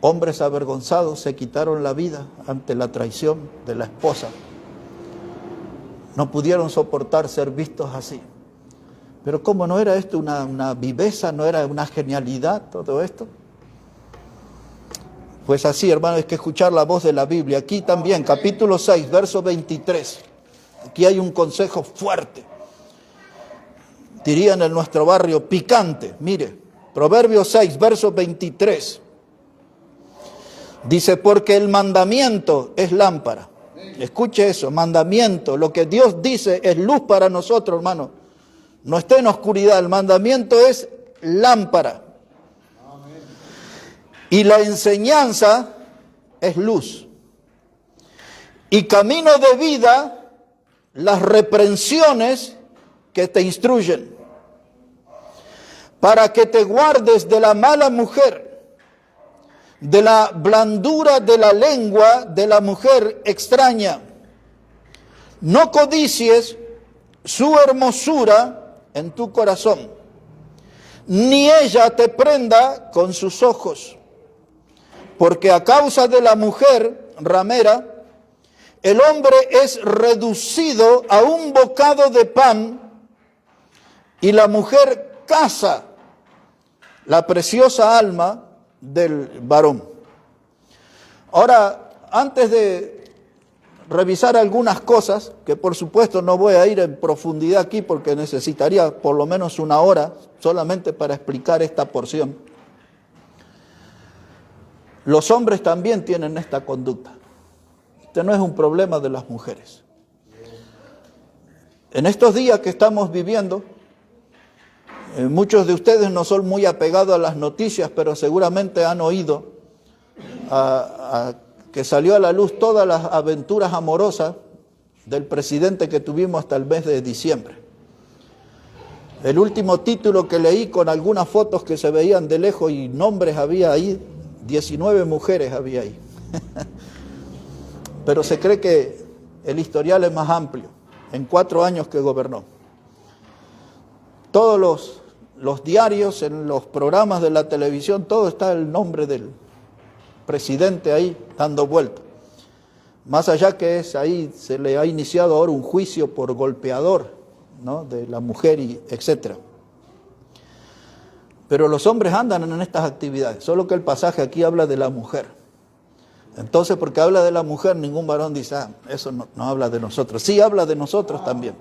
Hombres avergonzados se quitaron la vida ante la traición de la esposa. No pudieron soportar ser vistos así. Pero ¿cómo no era esto una viveza, no era una genialidad todo esto? Pues así, hermano, hay que escuchar la voz de la Biblia. Aquí también, capítulo 6, verso 23. Aquí hay un consejo fuerte. Dirían en nuestro barrio, picante. Mire, Proverbios 6, verso 23. Dice, porque el mandamiento es lámpara. Escuche eso, mandamiento. Lo que Dios dice es luz para nosotros, hermano. No está en oscuridad, el mandamiento es lámpara. Y la enseñanza es luz. Y camino de vida, las reprensiones que te instruyen. Para que te guardes de la mala mujer, de la blandura de la lengua de la mujer extraña. No codicies su hermosura en tu corazón, ni ella te prenda con sus ojos, porque a causa de la mujer ramera, el hombre es reducido a un bocado de pan, y la mujer caza la preciosa alma del varón. Ahora, antes de revisar algunas cosas, que por supuesto no voy a ir en profundidad aquí porque necesitaría por lo menos 1 hora solamente para explicar esta porción. Los hombres también tienen esta conducta. Este no es un problema de las mujeres. En estos días que estamos viviendo, muchos de ustedes no son muy apegados a las noticias, pero seguramente han oído que salió a la luz todas las aventuras amorosas del presidente que tuvimos hasta el mes de diciembre. El último título que leí con algunas fotos que se veían de lejos y nombres había ahí, 19 mujeres había ahí. Pero se cree que el historial es más amplio, en 4 años que gobernó. Todos los diarios, en los programas de la televisión, todo está el nombre del presidente ahí dando vuelta. Más allá que es ahí, se le ha iniciado ahora un juicio por golpeador, ¿no?, de la mujer y etcétera. Pero los hombres andan en estas actividades, solo que el pasaje aquí habla de la mujer. Entonces, porque habla de la mujer, ningún varón dice, eso no habla de nosotros. Sí habla de nosotros también.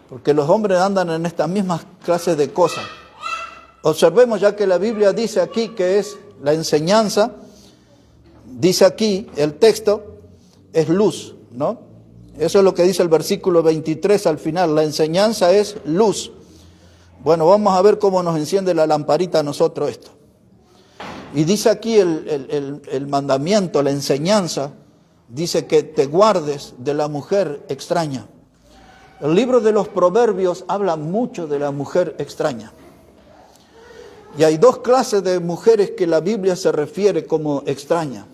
Porque los hombres andan en estas mismas clases de cosas. Observemos ya que la Biblia dice aquí que es la enseñanza, dice aquí el texto, es luz, ¿no? Eso es lo que dice el versículo 23 al final, la enseñanza es luz. Bueno, vamos a ver cómo nos enciende la lamparita a nosotros esto. Y dice aquí el mandamiento, la enseñanza, dice que te guardes de la mujer extraña. El libro de los Proverbios habla mucho de la mujer extraña. Y hay dos clases de mujeres que la Biblia se refiere como extraña.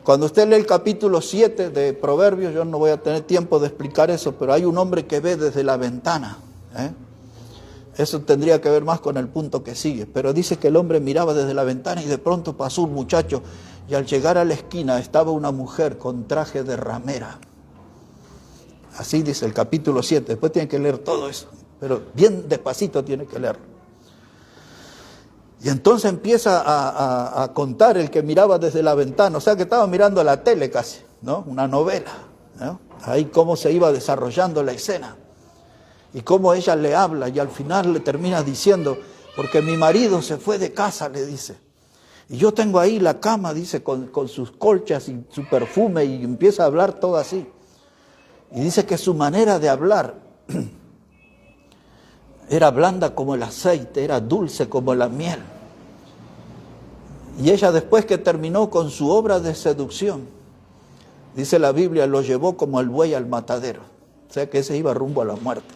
Cuando usted lee el capítulo 7 de Proverbios, yo no voy a tener tiempo de explicar eso, pero hay un hombre que ve desde la ventana, Eso tendría que ver más con el punto que sigue. Pero dice que el hombre miraba desde la ventana y de pronto pasó un muchacho y al llegar a la esquina estaba una mujer con traje de ramera. Así dice el capítulo 7. Después tiene que leer todo eso. Pero bien despacito tiene que leer. Y entonces empieza a contar el que miraba desde la ventana. O sea que estaba mirando la tele casi, ¿no? Una novela, ¿no? Ahí cómo se iba desarrollando la escena. Y cómo ella le habla y al final le termina diciendo, porque mi marido se fue de casa, le dice. Y yo tengo ahí la cama, dice, con sus colchas y su perfume y empieza a hablar todo así. Y dice que su manera de hablar era blanda como el aceite, era dulce como la miel. Y ella después que terminó con su obra de seducción, dice la Biblia, lo llevó como el buey al matadero. O sea que ese iba rumbo a la muerte.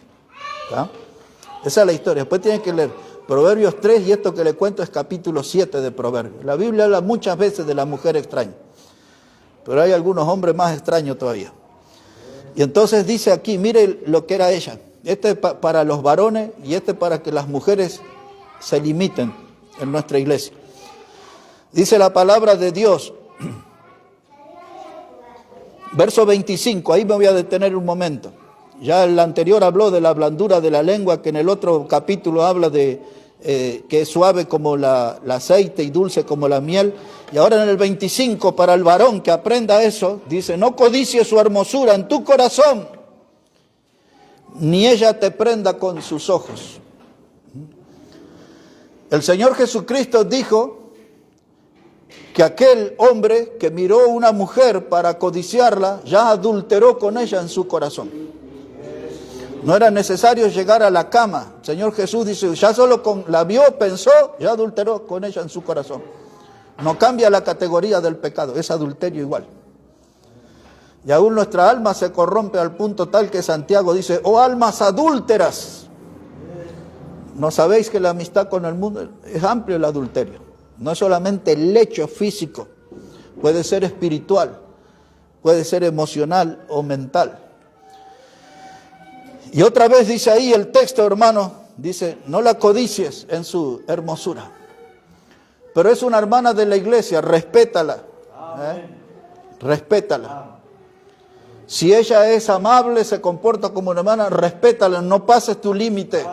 Esa es la historia. Después tienen que leer Proverbios 3 y esto que le cuento es capítulo 7 de Proverbios. La Biblia habla muchas veces de la mujer extraña, pero hay algunos hombres más extraños todavía. Y entonces dice aquí, mire lo que era ella. Este es para los varones y este para que las mujeres se limiten en nuestra iglesia. Dice la palabra de Dios, verso 25, ahí me voy a detener un momento. Ya el anterior habló de la blandura de la lengua, que en el otro capítulo habla de que es suave como el aceite y dulce como la miel. Y ahora en el 25, para el varón que aprenda eso, dice, no codicies su hermosura en tu corazón, ni ella te prenda con sus ojos. El Señor Jesucristo dijo que aquel hombre que miró a una mujer para codiciarla, ya adulteró con ella en su corazón. No era necesario llegar a la cama. El Señor Jesús dice, ya solo la vio, pensó, ya adulteró con ella en su corazón. No cambia la categoría del pecado, es adulterio igual. Y aún nuestra alma se corrompe al punto tal que Santiago dice, oh almas adúlteras, ¿no sabéis que la amistad con el mundo es amplio el adulterio? No es solamente el hecho físico, puede ser espiritual, puede ser emocional o mental. Y otra vez dice ahí el texto, hermano, dice, no la codicies en su hermosura. Pero es una hermana de la iglesia, respétala. Respétala. Si ella es amable, se comporta como una hermana, respétala, no pases tu límite.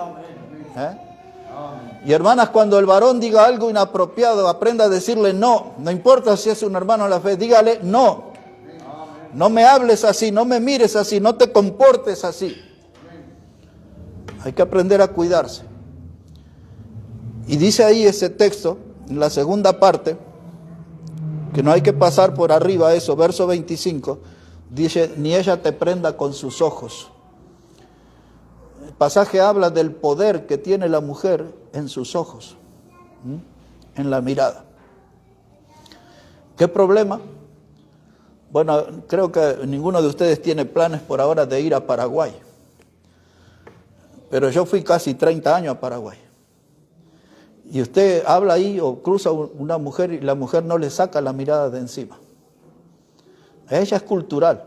Y hermanas, cuando el varón diga algo inapropiado, aprenda a decirle no. No importa si es un hermano de la fe, dígale no. No me hables así, no me mires así, no te comportes así. Hay que aprender a cuidarse. Y dice ahí ese texto, en la segunda parte, que no hay que pasar por arriba eso, verso 25, dice, ni ella te prenda con sus ojos. El pasaje habla del poder que tiene la mujer en sus ojos, en la mirada. ¿Qué problema? Bueno, creo que ninguno de ustedes tiene planes por ahora de ir a Paraguay. Pero yo fui casi 30 años a Paraguay. Y usted habla ahí o cruza una mujer y la mujer no le saca la mirada de encima. Ella es cultural.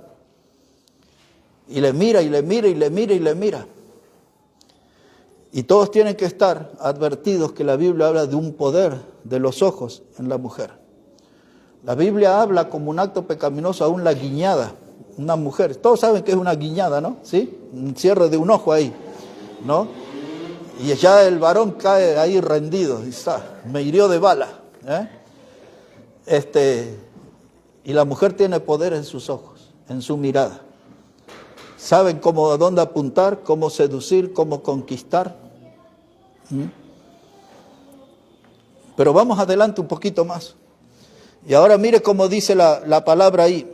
Y le mira, y le mira, y le mira, y le mira. Y todos tienen que estar advertidos que la Biblia habla de un poder de los ojos en la mujer. La Biblia habla como un acto pecaminoso aún la guiñada. Una mujer, todos saben que es una guiñada, ¿no? ¿Sí? Un cierre de un ojo ahí, ¿no? Y ya el varón cae ahí rendido, dice, me hirió de bala. y la mujer tiene poder en sus ojos, en su mirada. Saben a dónde apuntar, cómo seducir, cómo conquistar. Pero vamos adelante un poquito más. Y ahora mire cómo dice la palabra ahí.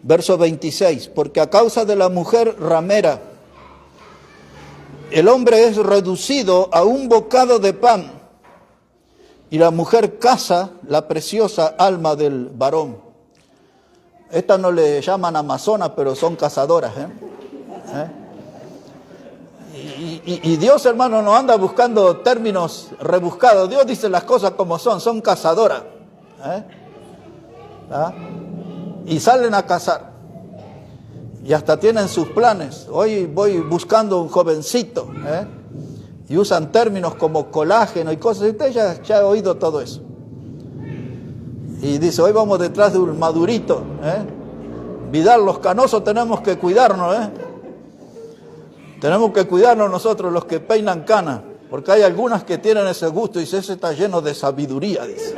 Verso 26. Porque a causa de la mujer ramera, el hombre es reducido a un bocado de pan, y la mujer caza la preciosa alma del varón. Estas no le llaman amazonas, pero son cazadoras. Y Dios, hermano, no anda buscando términos rebuscados. Dios dice las cosas como son cazadoras. Y salen a cazar. Y hasta tienen sus planes. Hoy voy buscando un jovencito. Y usan términos como colágeno y cosas. Usted ya ha oído todo eso. Y dice, hoy vamos detrás de un madurito. Vidal, los canosos tenemos que cuidarnos. Tenemos que cuidarnos nosotros los que peinan canas. Porque hay algunas que tienen ese gusto y dice, ese está lleno de sabiduría, dice.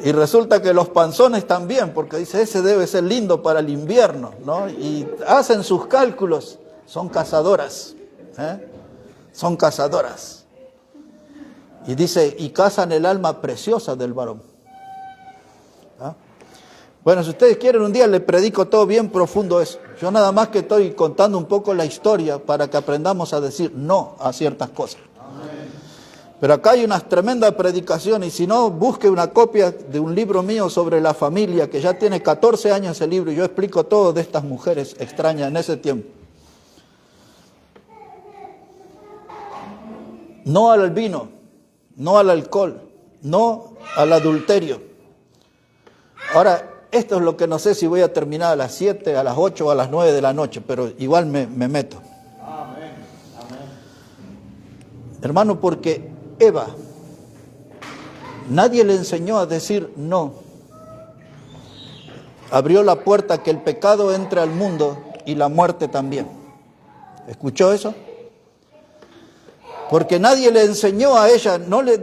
Y resulta que los panzones también, porque dice, ese debe ser lindo para el invierno, ¿no? Y hacen sus cálculos, son cazadoras, son cazadoras. Y dice, y cazan el alma preciosa del varón. Bueno, si ustedes quieren un día les predico todo bien profundo eso. Yo nada más que estoy contando un poco la historia para que aprendamos a decir no a ciertas cosas. Pero acá hay unas tremendas predicaciones, y si no, busque una copia de un libro mío sobre la familia, que ya tiene 14 años ese libro, y yo explico todo de estas mujeres extrañas en ese tiempo. No al vino, no al alcohol, no al adulterio. Ahora, esto es lo que no sé si voy a terminar a las 7, a las 8 o a las 9 de la noche, pero igual me meto. Amén. Amén. Hermano, porque Eva, nadie le enseñó a decir no. Abrió la puerta a que el pecado entre al mundo y la muerte también. ¿Escuchó eso? Porque nadie le enseñó a ella,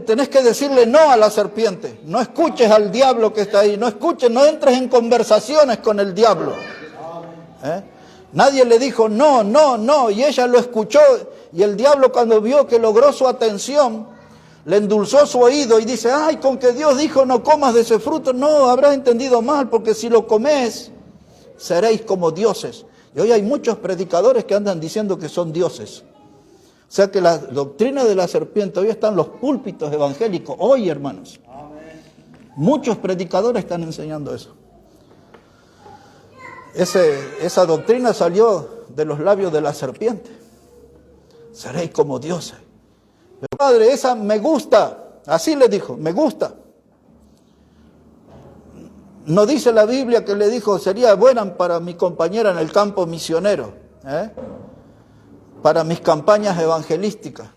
tenés que decirle no a la serpiente. No escuches al diablo que está ahí, no entres en conversaciones con el diablo. Nadie le dijo no, y ella lo escuchó, y el diablo, cuando vio que logró su atención, le endulzó su oído y dice, ay, con que Dios dijo no comas de ese fruto. No, habrás entendido mal, porque si lo comes, seréis como dioses. Y hoy hay muchos predicadores que andan diciendo que son dioses. O sea que la doctrina de la serpiente hoy está en los púlpitos evangélicos. Hoy, hermanos. Amén. Muchos predicadores están enseñando eso. Esa doctrina salió de los labios de la serpiente. Seréis como dioses. Pero padre, esa me gusta. Así le dijo, me gusta. No dice la Biblia que le dijo, sería buena para mi compañera en el campo misionero. Para mis campañas evangelísticas.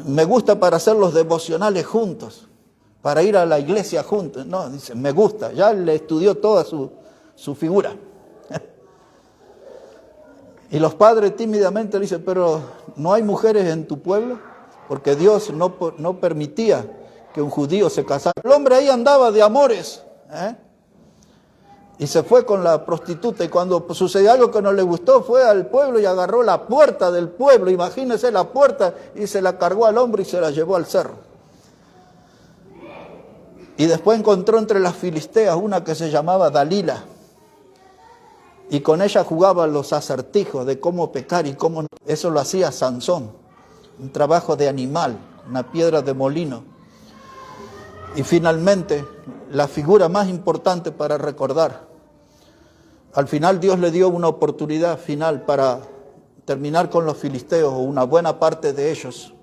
Me gusta para hacer los devocionales juntos, para ir a la iglesia juntos. No, dice, me gusta. Ya le estudió toda su figura. Y los padres tímidamente le dicen, pero ¿no hay mujeres en tu pueblo? Porque Dios no permitía que un judío se casara. El hombre ahí andaba de amores, y se fue con la prostituta, y cuando sucedió algo que no le gustó, fue al pueblo y agarró la puerta del pueblo, imagínese la puerta, y se la cargó al hombre y se la llevó al cerro. Y después encontró entre las filisteas una que se llamaba Dalila, y con ella jugaba los acertijos de cómo pecar y cómo no. Eso lo hacía Sansón, un trabajo de animal, una piedra de molino. Y finalmente, la figura más importante para recordar, al final Dios le dio una oportunidad final para terminar con los filisteos, o una buena parte de ellos,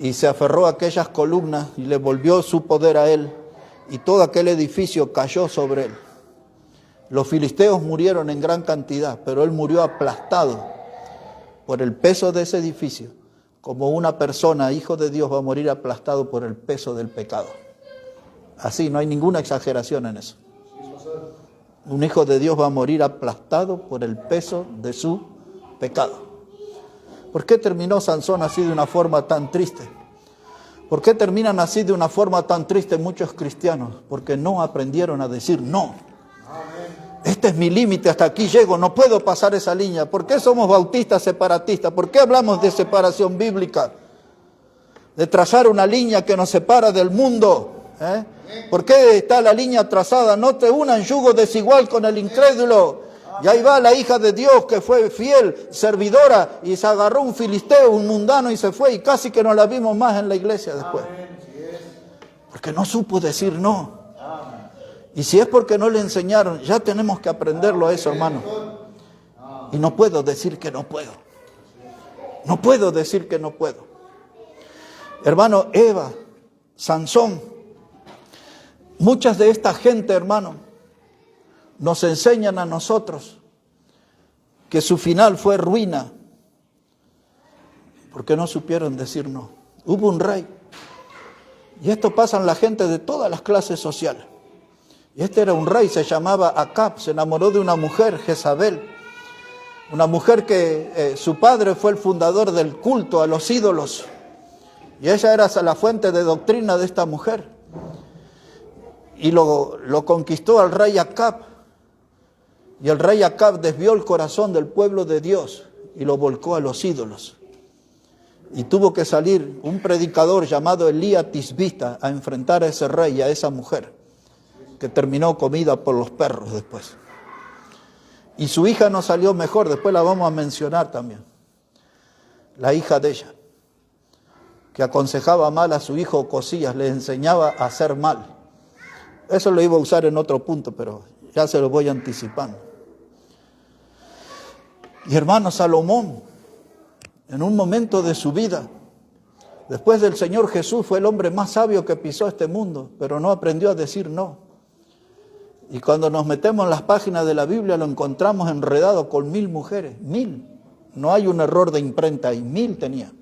y se aferró a aquellas columnas y le volvió su poder a él, y todo aquel edificio cayó sobre él. Los filisteos murieron en gran cantidad, pero él murió aplastado por el peso de ese edificio, como una persona, hijo de Dios, va a morir aplastado por el peso del pecado. Así, no hay ninguna exageración en eso. Un hijo de Dios va a morir aplastado por el peso de su pecado. ¿Por qué terminó Sansón así de una forma tan triste? ¿Por qué terminan así de una forma tan triste muchos cristianos? Porque no aprendieron a decir no. Este es mi límite, hasta aquí llego, no puedo pasar esa línea. ¿Por qué somos bautistas separatistas? ¿Por qué hablamos de separación bíblica? De trazar una línea que nos separa del mundo. ¿Por qué está la línea trazada? No te unan yugo desigual con el incrédulo. Y ahí va la hija de Dios que fue fiel, servidora, y se agarró un filisteo, un mundano, y se fue, y casi que no la vimos más en la iglesia después. Porque no supo decir no. Y si es porque no le enseñaron, ya tenemos que aprenderlo a eso, hermano. Y no puedo decir que no puedo. No puedo decir que no puedo. Hermano, Eva, Sansón, muchas de esta gente, hermano, nos enseñan a nosotros que su final fue ruina, porque no supieron decir no. Hubo un rey, y esto pasa en la gente de todas las clases sociales. Y este era un rey, se llamaba Acab, se enamoró de una mujer, Jezabel, una mujer que su padre fue el fundador del culto a los ídolos, y ella era la fuente de doctrina de esta mujer. Y lo conquistó al rey Acab, y el rey Acab desvió el corazón del pueblo de Dios y lo volcó a los ídolos. Y tuvo que salir un predicador llamado Elías Tisbita a enfrentar a ese rey y a esa mujer, que terminó comida por los perros después. Y su hija no salió mejor, después la vamos a mencionar también. La hija de ella, que aconsejaba mal a su hijo Ocosías, le enseñaba a hacer mal. Eso lo iba a usar en otro punto, pero ya se lo voy anticipando. Y hermano, Salomón, en un momento de su vida, después del Señor Jesús, fue el hombre más sabio que pisó este mundo, pero no aprendió a decir no. Y cuando nos metemos en las páginas de la Biblia, lo encontramos enredado con 1000 mujeres, 1000. No hay un error de imprenta ahí, 1000 tenía.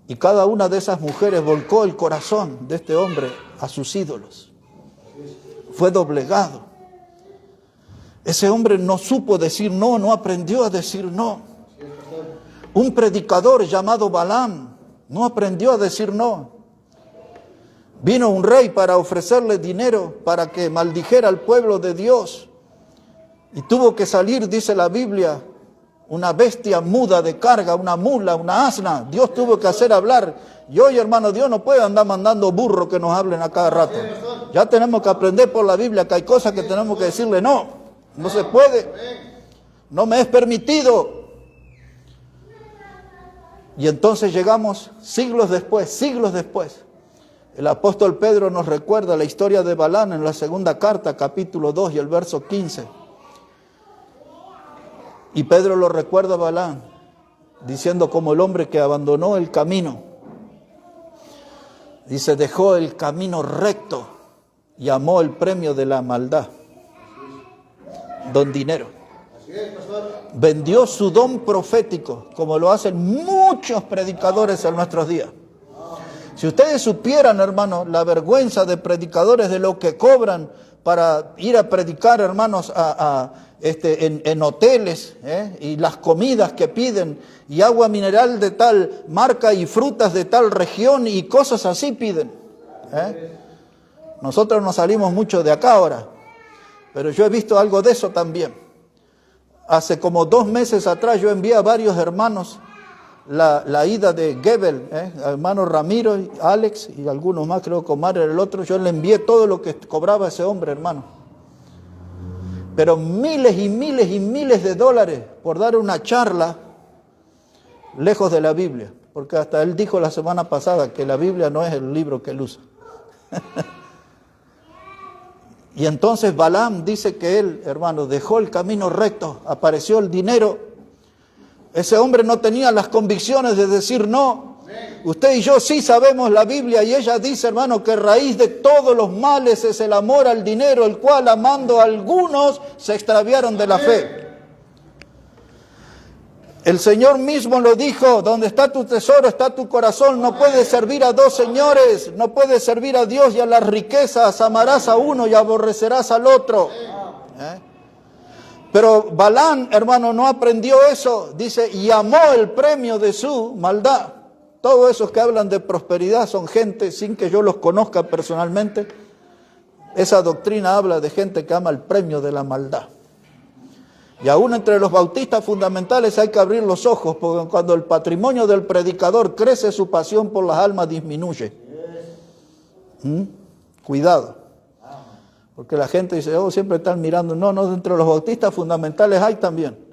Y cada una de esas mujeres volcó el corazón de este hombre a sus ídolos. Fue doblegado. Ese hombre no supo decir no, no aprendió a decir no. Un predicador llamado Balaam no aprendió a decir no. Vino un rey para ofrecerle dinero para que maldijera al pueblo de Dios. Y tuvo que salir, dice la Biblia, una bestia muda de carga, una mula, una asna. Dios tuvo que hacer hablar. Y hoy, hermano, Dios no puede andar mandando burros que nos hablen a cada rato. Ya tenemos que aprender por la Biblia que hay cosas que tenemos que decirle no. No se puede. No me es permitido. Y entonces llegamos siglos después. El apóstol Pedro nos recuerda la historia de Balaam en la segunda carta, capítulo 2 y el verso 15. Y Pedro lo recuerda a Balaam, diciendo como el hombre que abandonó el camino. Dice, dejó el camino recto y amó el premio de la maldad. Don dinero. Vendió su don profético, como lo hacen muchos predicadores en nuestros días. Si ustedes supieran, hermanos, la vergüenza de predicadores de lo que cobran para ir a predicar, hermanos, en hoteles, y las comidas que piden, y agua mineral de tal marca y frutas de tal región y cosas así piden. Nosotros no salimos mucho de acá ahora, pero yo he visto algo de eso también. Hace como 2 meses atrás yo envié a varios hermanos la ida de Gebel, hermano Ramiro, Alex y algunos más, creo que Omar era el otro. Yo le envié todo lo que cobraba ese hombre, hermano. Pero miles y miles y miles de dólares por dar una charla lejos de la Biblia. Porque hasta él dijo la semana pasada que la Biblia no es el libro que él usa. Y entonces Balaam dice que él, hermano, dejó el camino recto, apareció el dinero. Ese hombre no tenía las convicciones de decir no. Usted y yo sí sabemos la Biblia y ella dice, hermano, que raíz de todos los males es el amor al dinero, el cual amando a algunos se extraviaron de la fe. El Señor mismo lo dijo, donde está tu tesoro está tu corazón. No puedes servir a 2 señores, no puedes servir a Dios y a las riquezas. Amarás a uno y aborrecerás al otro. Pero Balaam, hermano, no aprendió eso. Dice, y amó el premio de su maldad. Todos esos que hablan de prosperidad son gente, sin que yo los conozca personalmente, esa doctrina habla de gente que ama el premio de la maldad. Y aún entre los bautistas fundamentales hay que abrir los ojos, porque cuando el patrimonio del predicador crece, su pasión por las almas disminuye. Cuidado. Porque la gente dice, siempre están mirando. No, entre los bautistas fundamentales hay también.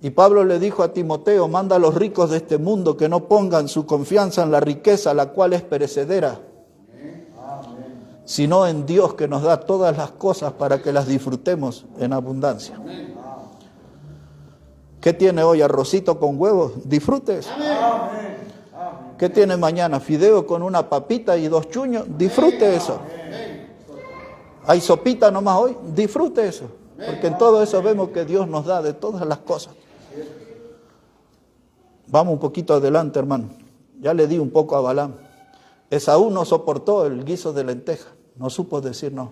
Y Pablo le dijo a Timoteo, manda a los ricos de este mundo que no pongan su confianza en la riqueza, la cual es perecedera, sino en Dios, que nos da todas las cosas para que las disfrutemos en abundancia. ¿Qué tiene hoy? ¿Arrocito con huevos? Disfrute eso. ¿Qué tiene mañana? ¿Fideo con una papita y 2 chuños? Disfrute eso. ¿Hay sopita nomás hoy? Disfrute eso. Porque en todo eso vemos que Dios nos da de todas las cosas. Vamos un poquito adelante, hermano. Ya le di un poco a Balaam. Esaú no soportó el guiso de lenteja. No supo decir no.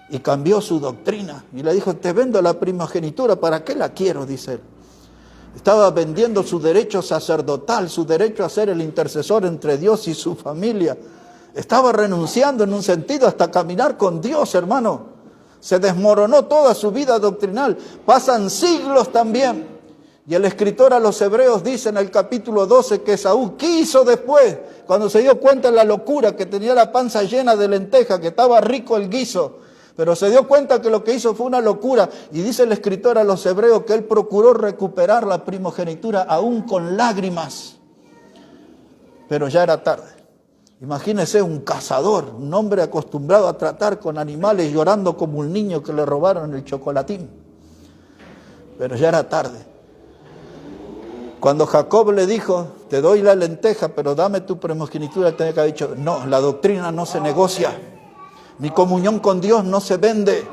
Y cambió su doctrina. Y le dijo, te vendo la primogenitura. ¿Para qué la quiero? Dice él. Estaba vendiendo su derecho sacerdotal, su derecho a ser el intercesor entre Dios y su familia. Estaba renunciando en un sentido hasta caminar con Dios, hermano. Se desmoronó toda su vida doctrinal. Pasan siglos también. Y el escritor a los Hebreos dice en el capítulo 12 que Esaú quiso después, cuando se dio cuenta de la locura, que tenía la panza llena de lenteja, que estaba rico el guiso, pero se dio cuenta que lo que hizo fue una locura. Y dice el escritor a los Hebreos que él procuró recuperar la primogenitura aún con lágrimas. Pero ya era tarde. Imagínese un cazador, un hombre acostumbrado a tratar con animales, llorando como un niño que le robaron el chocolatín. Pero ya era tarde. Cuando Jacob le dijo, te doy la lenteja, pero dame tu primogenitura, tenía que haber dicho, no, la doctrina no se negocia. Mi comunión con Dios no se vende.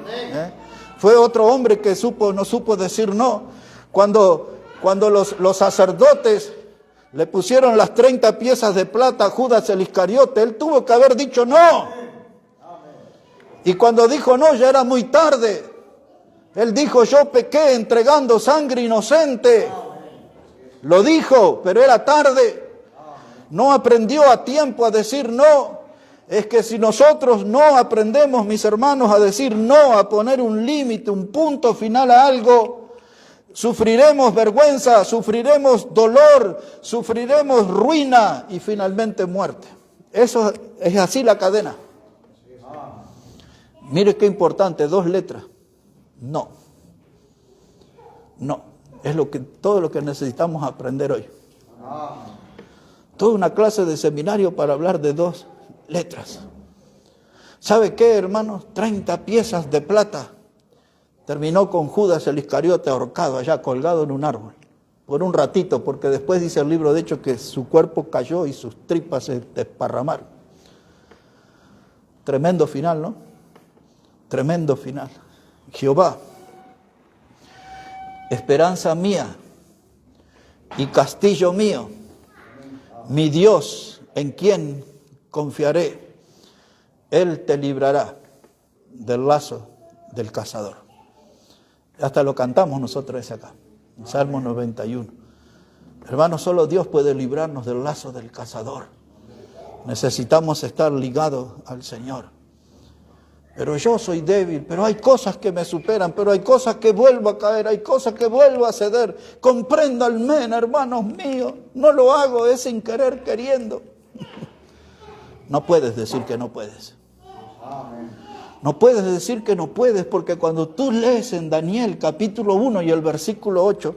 Fue otro hombre que no supo decir no. Cuando los sacerdotes le pusieron las 30 piezas de plata a Judas el Iscariote, él tuvo que haber dicho no. Y cuando dijo no, ya era muy tarde. Él dijo, yo pequé entregando sangre inocente. Lo dijo, pero era tarde. No aprendió a tiempo a decir no. Es que si nosotros no aprendemos, mis hermanos, a decir no, a poner un límite, un punto final a algo, sufriremos vergüenza, sufriremos dolor, sufriremos ruina y finalmente muerte. Eso es así la cadena. Mire qué importante, 2 letras. No. No. Es todo lo que necesitamos aprender hoy. Toda una clase de seminario para hablar de 2 letras. ¿Sabe qué, hermanos? 30 piezas de plata. Terminó con Judas el Iscariote ahorcado allá, colgado en un árbol. Por un ratito, porque después dice el libro de Hechos que su cuerpo cayó y sus tripas se desparramaron. Tremendo final, ¿no? Tremendo final. Jehová, esperanza mía y castillo mío, mi Dios, en quien confiaré, Él te librará del lazo del cazador. Hasta lo cantamos nosotros ese acá, en Salmo 91. Hermanos, solo Dios puede librarnos del lazo del cazador. Necesitamos estar ligados al Señor. Pero yo soy débil, pero hay cosas que me superan, pero hay cosas que vuelvo a caer, hay cosas que vuelvo a ceder. Compréndanme, hermanos míos, no lo hago, es sin querer, queriendo. No puedes decir que no puedes. No puedes decir que no puedes, porque cuando tú lees en Daniel capítulo 1 y el versículo 8,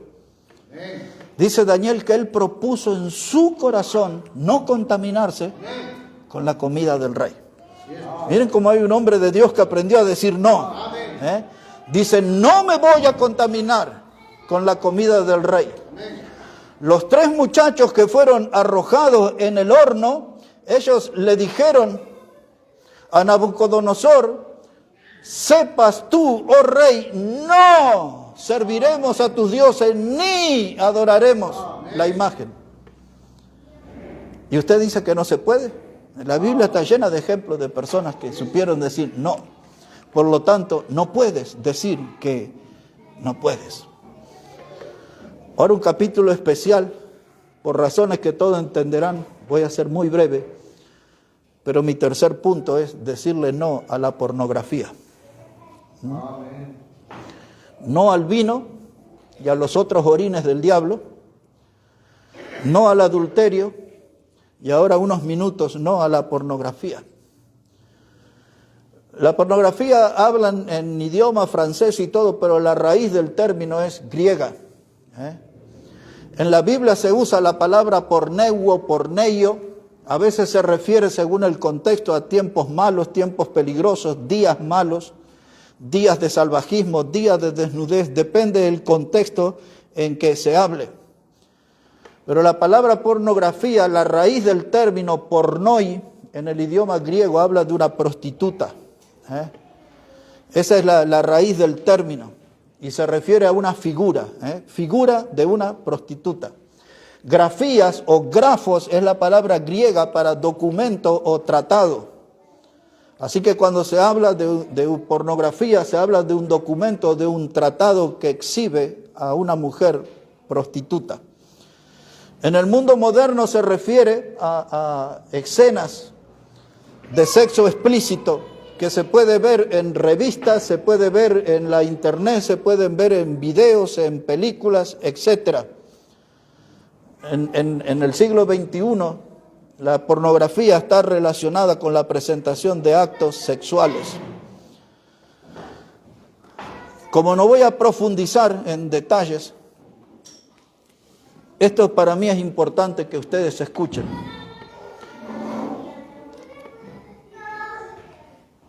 dice Daniel que él propuso en su corazón no contaminarse con la comida del rey. Miren cómo hay un hombre de Dios que aprendió a decir no. Dice, no me voy a contaminar con la comida del rey. Los 3 muchachos que fueron arrojados en el horno, ellos le dijeron a Nabucodonosor, sepas tú, oh rey, no serviremos a tus dioses ni adoraremos la imagen. Y usted dice que no se puede. La Biblia está llena de ejemplos de personas que supieron decir no. Por lo tanto, no puedes decir que no puedes. Ahora un capítulo especial por razones que todos entenderán, voy a ser muy breve, pero mi tercer punto es decirle no a la pornografía. No al vino y a los otros orines del diablo, no al adulterio y ahora unos minutos no a la pornografía. La pornografía hablan en idioma francés y todo, pero la raíz del término es griega. En la Biblia se usa la palabra porneuo, porneio. A veces se refiere, según el contexto, a tiempos malos, tiempos peligrosos, días malos, días de salvajismo, días de desnudez. Depende del contexto en que se hable. Pero la palabra pornografía, la raíz del término pornoi, en el idioma griego habla de una prostituta. Esa es la raíz del término y se refiere a una figura, figura de una prostituta. Grafías o grafos es la palabra griega para documento o tratado. Así que cuando se habla de pornografía, se habla de un documento, de un tratado que exhibe a una mujer prostituta. En el mundo moderno se refiere a escenas de sexo explícito que se puede ver en revistas, se puede ver en la internet, se pueden ver en videos, en películas, etc. En el siglo XXI, la pornografía está relacionada con la presentación de actos sexuales. Como no voy a profundizar en detalles, esto para mí es importante que ustedes escuchen.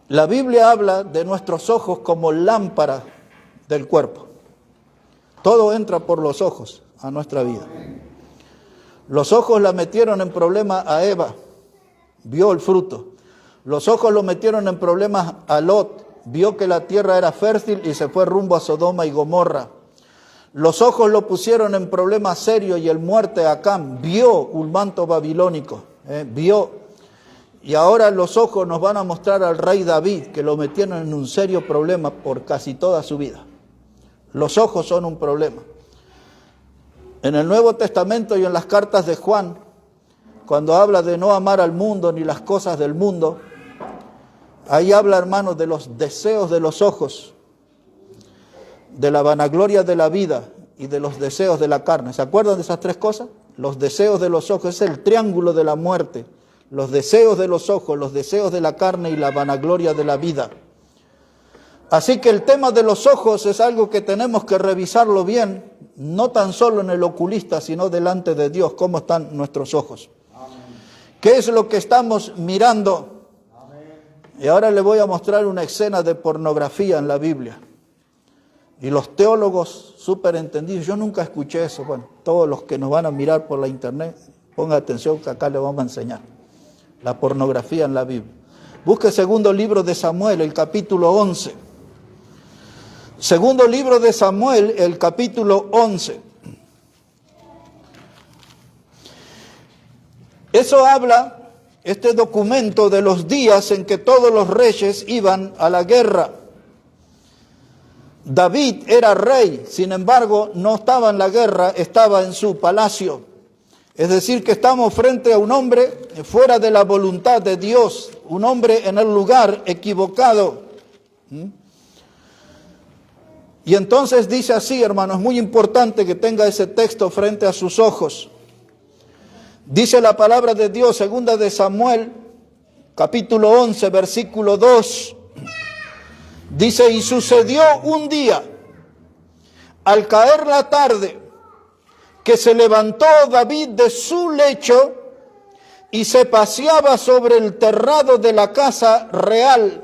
La Biblia habla de nuestros ojos como lámpara del cuerpo. Todo entra por los ojos a nuestra vida. Los ojos la metieron en problemas a Eva, vio el fruto. Los ojos lo metieron en problemas a Lot, vio que la tierra era fértil y se fue rumbo a Sodoma y Gomorra. Los ojos lo pusieron en problemas serios y el muerte a Acán, vio un manto babilónico, vio. Y ahora los ojos nos van a mostrar al rey David, que lo metieron en un serio problema por casi toda su vida. Los ojos son un problema. En el Nuevo Testamento y en las cartas de Juan, cuando habla de no amar al mundo ni las cosas del mundo, ahí habla, hermanos, de los deseos de los ojos, de la vanagloria de la vida y de los deseos de la carne. ¿Se acuerdan de esas tres cosas? Los deseos de los ojos, es el triángulo de la muerte. Los deseos de los ojos, los deseos de la carne y la vanagloria de la vida. Así que el tema de los ojos es algo que tenemos que revisarlo bien, no tan solo en el oculista, sino delante de Dios, cómo están nuestros ojos. Amén. ¿Qué es lo que estamos mirando? Amén. Y ahora le voy a mostrar una escena de pornografía en la Biblia. Y los teólogos súper entendidos, yo nunca escuché eso. Bueno, todos los que nos van a mirar por la internet, pongan atención que acá les vamos a enseñar. La pornografía en la Biblia. Busque segundo libro de Samuel, el capítulo 11. Segundo libro de Samuel, el capítulo 11. Eso habla, este documento, de los días en que todos los reyes iban a la guerra. David era rey, sin embargo, no estaba en la guerra, estaba en su palacio. Es decir, que estamos frente a un hombre fuera de la voluntad de Dios, un hombre en el lugar equivocado. Y entonces dice así, hermanos, es muy importante que tenga ese texto frente a sus ojos. Dice la palabra de Dios, segunda de Samuel, capítulo 11, versículo 2. Dice, y sucedió un día, al caer la tarde, que se levantó David de su lecho y se paseaba sobre el terrado de la casa real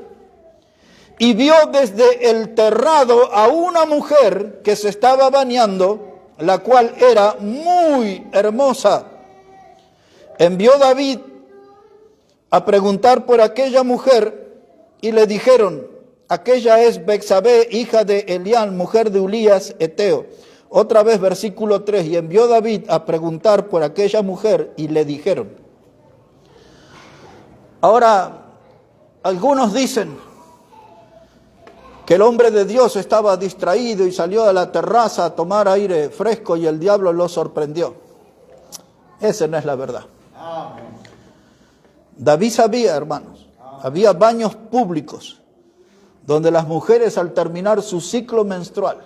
y vio desde el terrado a una mujer que se estaba bañando, la cual era muy hermosa. Envió David a preguntar por aquella mujer y le dijeron, aquella es Betsabé, hija de Elián, mujer de Urías Eteo. Otra vez versículo 3, y envió David a preguntar por aquella mujer y le dijeron. Ahora, algunos dicen que el hombre de Dios estaba distraído y salió a la terraza a tomar aire fresco y el diablo lo sorprendió. Esa no es la verdad. Amén. David sabía, hermanos, había baños públicos donde las mujeres al terminar su ciclo menstrual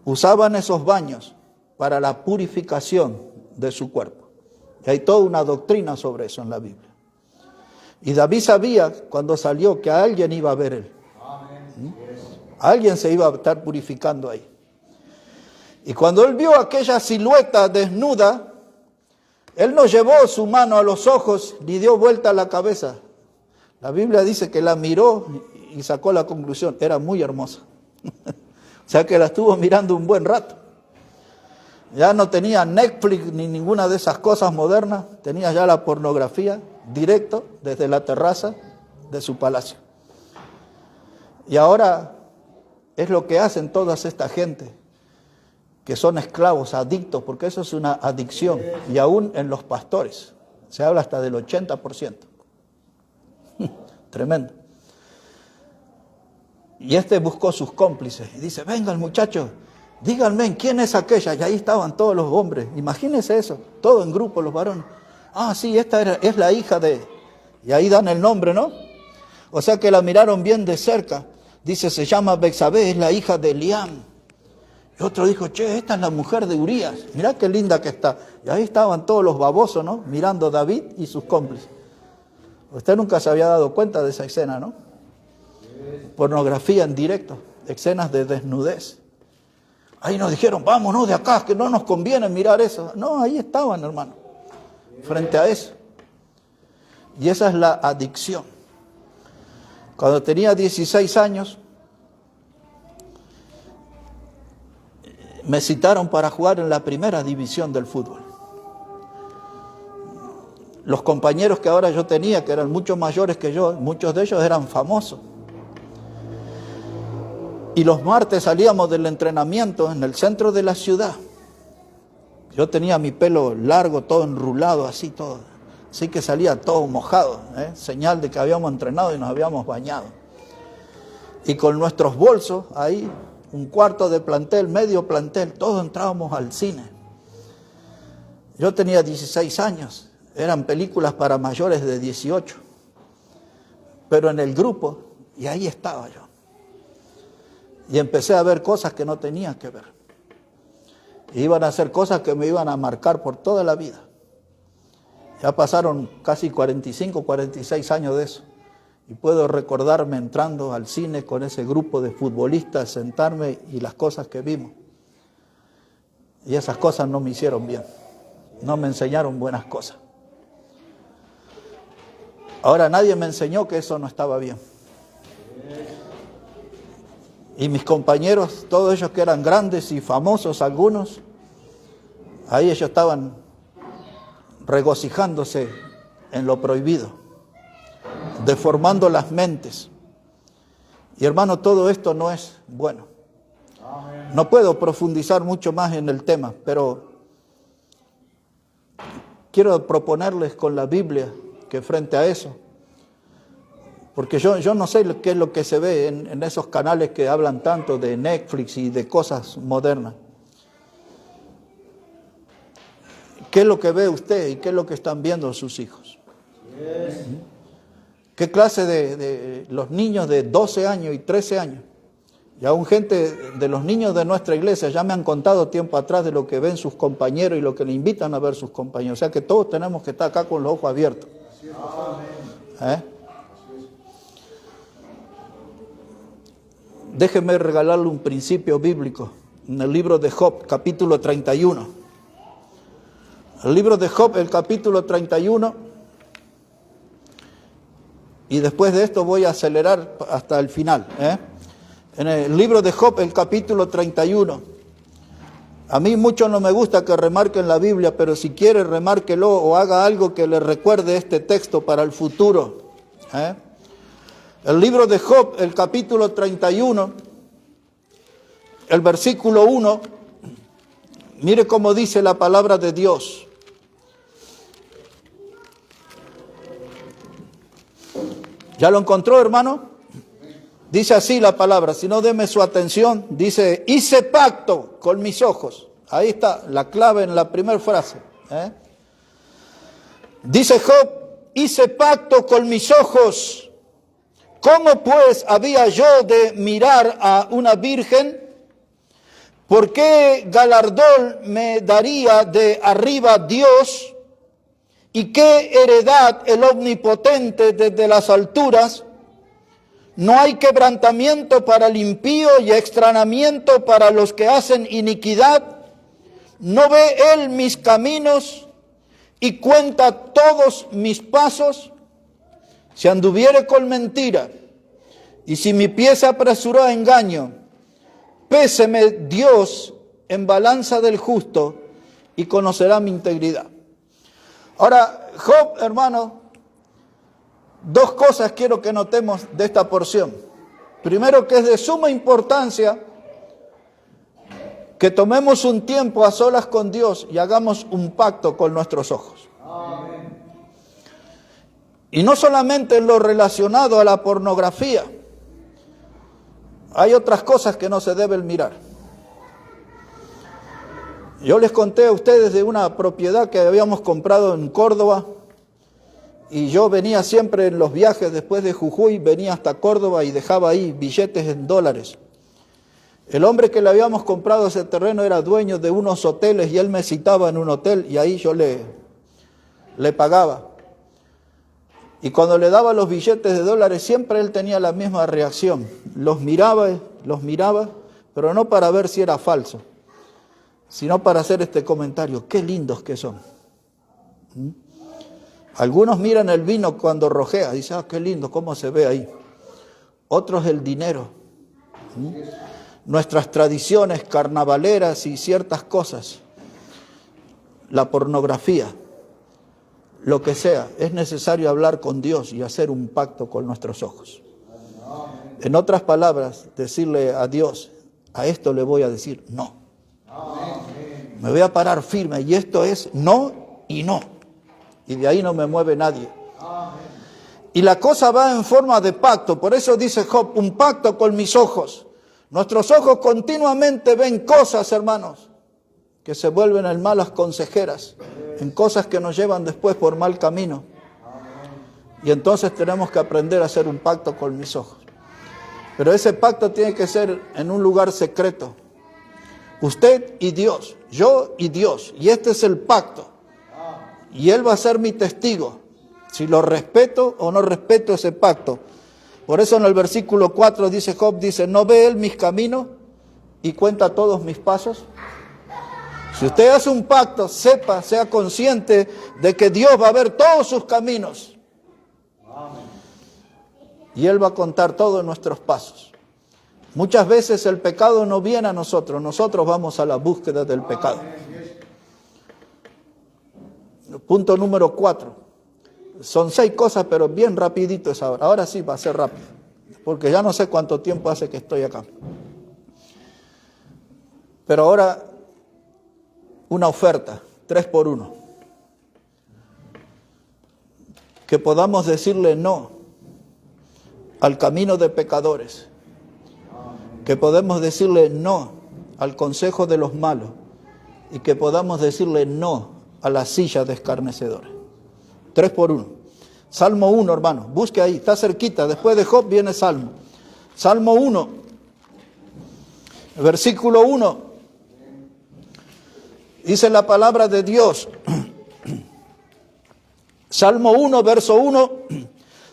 usaban esos baños para la purificación de su cuerpo. Y hay toda una doctrina sobre eso en la Biblia. Y David sabía cuando salió que a alguien iba a ver él. Alguien se iba a estar purificando ahí. Y cuando él vio aquella silueta desnuda, él no llevó su mano a los ojos ni dio vuelta a la cabeza. La Biblia dice que la miró y sacó la conclusión, era muy hermosa. O sea que la estuvo mirando un buen rato. Ya no tenía Netflix ni ninguna de esas cosas modernas, tenía ya la pornografía directo desde la terraza de su palacio. Y ahora es lo que hacen todas esta gente, que son esclavos, adictos, porque eso es una adicción, y aún en los pastores, se habla hasta del 80%. Tremendo. Y este buscó sus cómplices y dice, vengan muchachos, díganme quién es aquella. Y ahí estaban todos los hombres, imagínense eso, todo en grupo los varones. Ah, sí, esta es la hija de... Y ahí dan el nombre, ¿no? O sea que la miraron bien de cerca. Dice, se llama Betsabé, es la hija de Eliam. Y otro dijo, che, esta es la mujer de Urías. Mirá qué linda que está. Y ahí estaban todos los babosos, ¿no? Mirando a David y sus cómplices. Usted nunca se había dado cuenta de esa escena, ¿no? Pornografía en directo, escenas de desnudez. Ahí nos dijeron, vámonos de acá, que no nos conviene mirar eso. No, ahí estaban, hermano, frente a eso. Y esa es la adicción. Cuando tenía 16 años, me citaron para jugar en la primera división del fútbol. Los compañeros que ahora yo tenía, que eran mucho mayores que yo, muchos de ellos eran famosos. Y los martes salíamos del entrenamiento en el centro de la ciudad. Yo tenía mi pelo largo, todo enrulado, así todo. Así que salía todo mojado, señal de que habíamos entrenado y nos habíamos bañado. Y con nuestros bolsos, ahí, un cuarto de plantel, medio plantel, todos entrábamos al cine. Yo tenía 16 años, eran películas para mayores de 18. Pero en el grupo, y ahí estaba yo. Y empecé a ver cosas que no tenía que ver. Y iban a hacer cosas que me iban a marcar por toda la vida. Ya pasaron casi 45, 46 años de eso. Y puedo recordarme entrando al cine con ese grupo de futbolistas, sentarme y las cosas que vimos. Y esas cosas no me hicieron bien. No me enseñaron buenas cosas. Ahora nadie me enseñó que eso no estaba bien. Y mis compañeros, todos ellos que eran grandes y famosos, algunos, ahí ellos estaban regocijándose en lo prohibido, deformando las mentes. Y hermano, todo esto no es bueno. No puedo profundizar mucho más en el tema, pero quiero proponerles con la Biblia que frente a eso, porque yo no sé qué es lo que se ve en esos canales que hablan tanto de Netflix y de cosas modernas. ¿Qué es lo que ve usted y qué es lo que están viendo sus hijos? ¿Qué clase de los niños de 12 años y 13 años? Y aún gente de los niños de nuestra iglesia ya me han contado tiempo atrás de lo que ven sus compañeros y lo que le invitan a ver sus compañeros. O sea que todos tenemos que estar acá con los ojos abiertos. Déjeme regalarle un principio bíblico en el libro de Job, capítulo 31. El libro de Job, el capítulo 31. Y después de esto voy a acelerar hasta el final. En el libro de Job, el capítulo 31. A mí mucho no me gusta que remarquen la Biblia, pero si quiere remárquelo o haga algo que le recuerde este texto para el futuro. El libro de Job, el capítulo 31, el versículo 1, mire cómo dice la palabra de Dios. ¿Ya lo encontró, hermano? Dice así la palabra, si no deme su atención, dice, hice pacto con mis ojos. Ahí está la clave en la primera frase. Dice Job, hice pacto con mis ojos. ¿Cómo pues había yo de mirar a una virgen? ¿Por qué galardón me daría de arriba Dios? ¿Y qué heredad el Omnipotente desde las alturas? No hay quebrantamiento para el impío y extrañamiento para los que hacen iniquidad. ¿No ve él mis caminos y cuenta todos mis pasos? Si anduviere con mentira y si mi pie se apresuró a engaño, péseme Dios en balanza del justo y conocerá mi integridad. Ahora, Job, hermano, dos cosas quiero que notemos de esta porción. Primero, que es de suma importancia que tomemos un tiempo a solas con Dios y hagamos un pacto con nuestros ojos. Amén. Y no solamente en lo relacionado a la pornografía. Hay otras cosas que no se deben mirar. Yo les conté a ustedes de una propiedad que habíamos comprado en Córdoba, y yo venía siempre en los viajes después de Jujuy, venía hasta Córdoba y dejaba ahí billetes en dólares. El hombre que le habíamos comprado ese terreno era dueño de unos hoteles y él me citaba en un hotel y ahí yo le pagaba. Y cuando le daba los billetes de dólares siempre él tenía la misma reacción. Los miraba, pero no para ver si era falso, sino para hacer este comentario: qué lindos que son. Algunos miran el vino cuando rojea, dicen, qué lindo, cómo se ve ahí. Otros el dinero. Nuestras tradiciones carnavaleras y ciertas cosas. La pornografía. Lo que sea, es necesario hablar con Dios y hacer un pacto con nuestros ojos. En otras palabras, decirle a Dios, a esto le voy a decir no. Me voy a parar firme y esto es no y no. Y de ahí no me mueve nadie. Y la cosa va en forma de pacto. Por eso dice Job, un pacto con mis ojos. Nuestros ojos continuamente ven cosas, hermanos, que se vuelven en malas consejeras, en cosas que nos llevan después por mal camino. Y entonces tenemos que aprender a hacer un pacto con mis ojos. Pero ese pacto tiene que ser en un lugar secreto. Usted y Dios, yo y Dios. Y este es el pacto. Y Él va a ser mi testigo, si lo respeto o no respeto ese pacto. Por eso en el versículo 4 dice Job, dice, ¿no ve Él mis caminos y cuenta todos mis pasos? Si usted hace un pacto, sepa, sea consciente de que Dios va a ver todos sus caminos. Y Él va a contar todos nuestros pasos. Muchas veces el pecado no viene a nosotros, nosotros vamos a la búsqueda del pecado. Punto número 4. Son 6 cosas, pero bien rapidito es ahora. Ahora sí va a ser rápido, porque ya no sé cuánto tiempo hace que estoy acá. Pero ahora una oferta, 3 por 1. Que podamos decirle no al camino de pecadores. Que podamos decirle no al consejo de los malos. Y que podamos decirle no a la silla de escarnecedores. 3 por 1. Salmo 1, hermano. Busque ahí, está cerquita. Después de Job viene Salmo. Salmo 1. Versículo 1. Dice la palabra de Dios. Salmo 1, verso 1.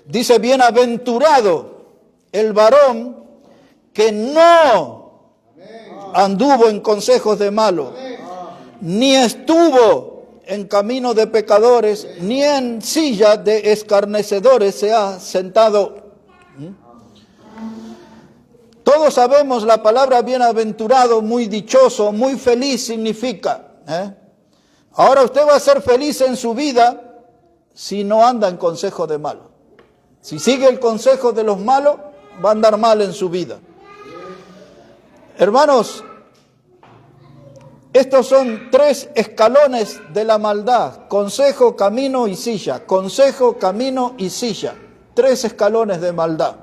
Dice, bienaventurado el varón que no anduvo en consejos de malos, ni estuvo en camino de pecadores, ni en silla de escarnecedores se ha sentado. Todos sabemos la palabra bienaventurado, muy dichoso, muy feliz significa. Ahora usted va a ser feliz en su vida si no anda en consejo de malos. Si sigue el consejo de los malos, va a andar mal en su vida. Hermanos, estos son 3 escalones de la maldad: consejo, camino y silla. Consejo, camino y silla. 3 escalones de maldad.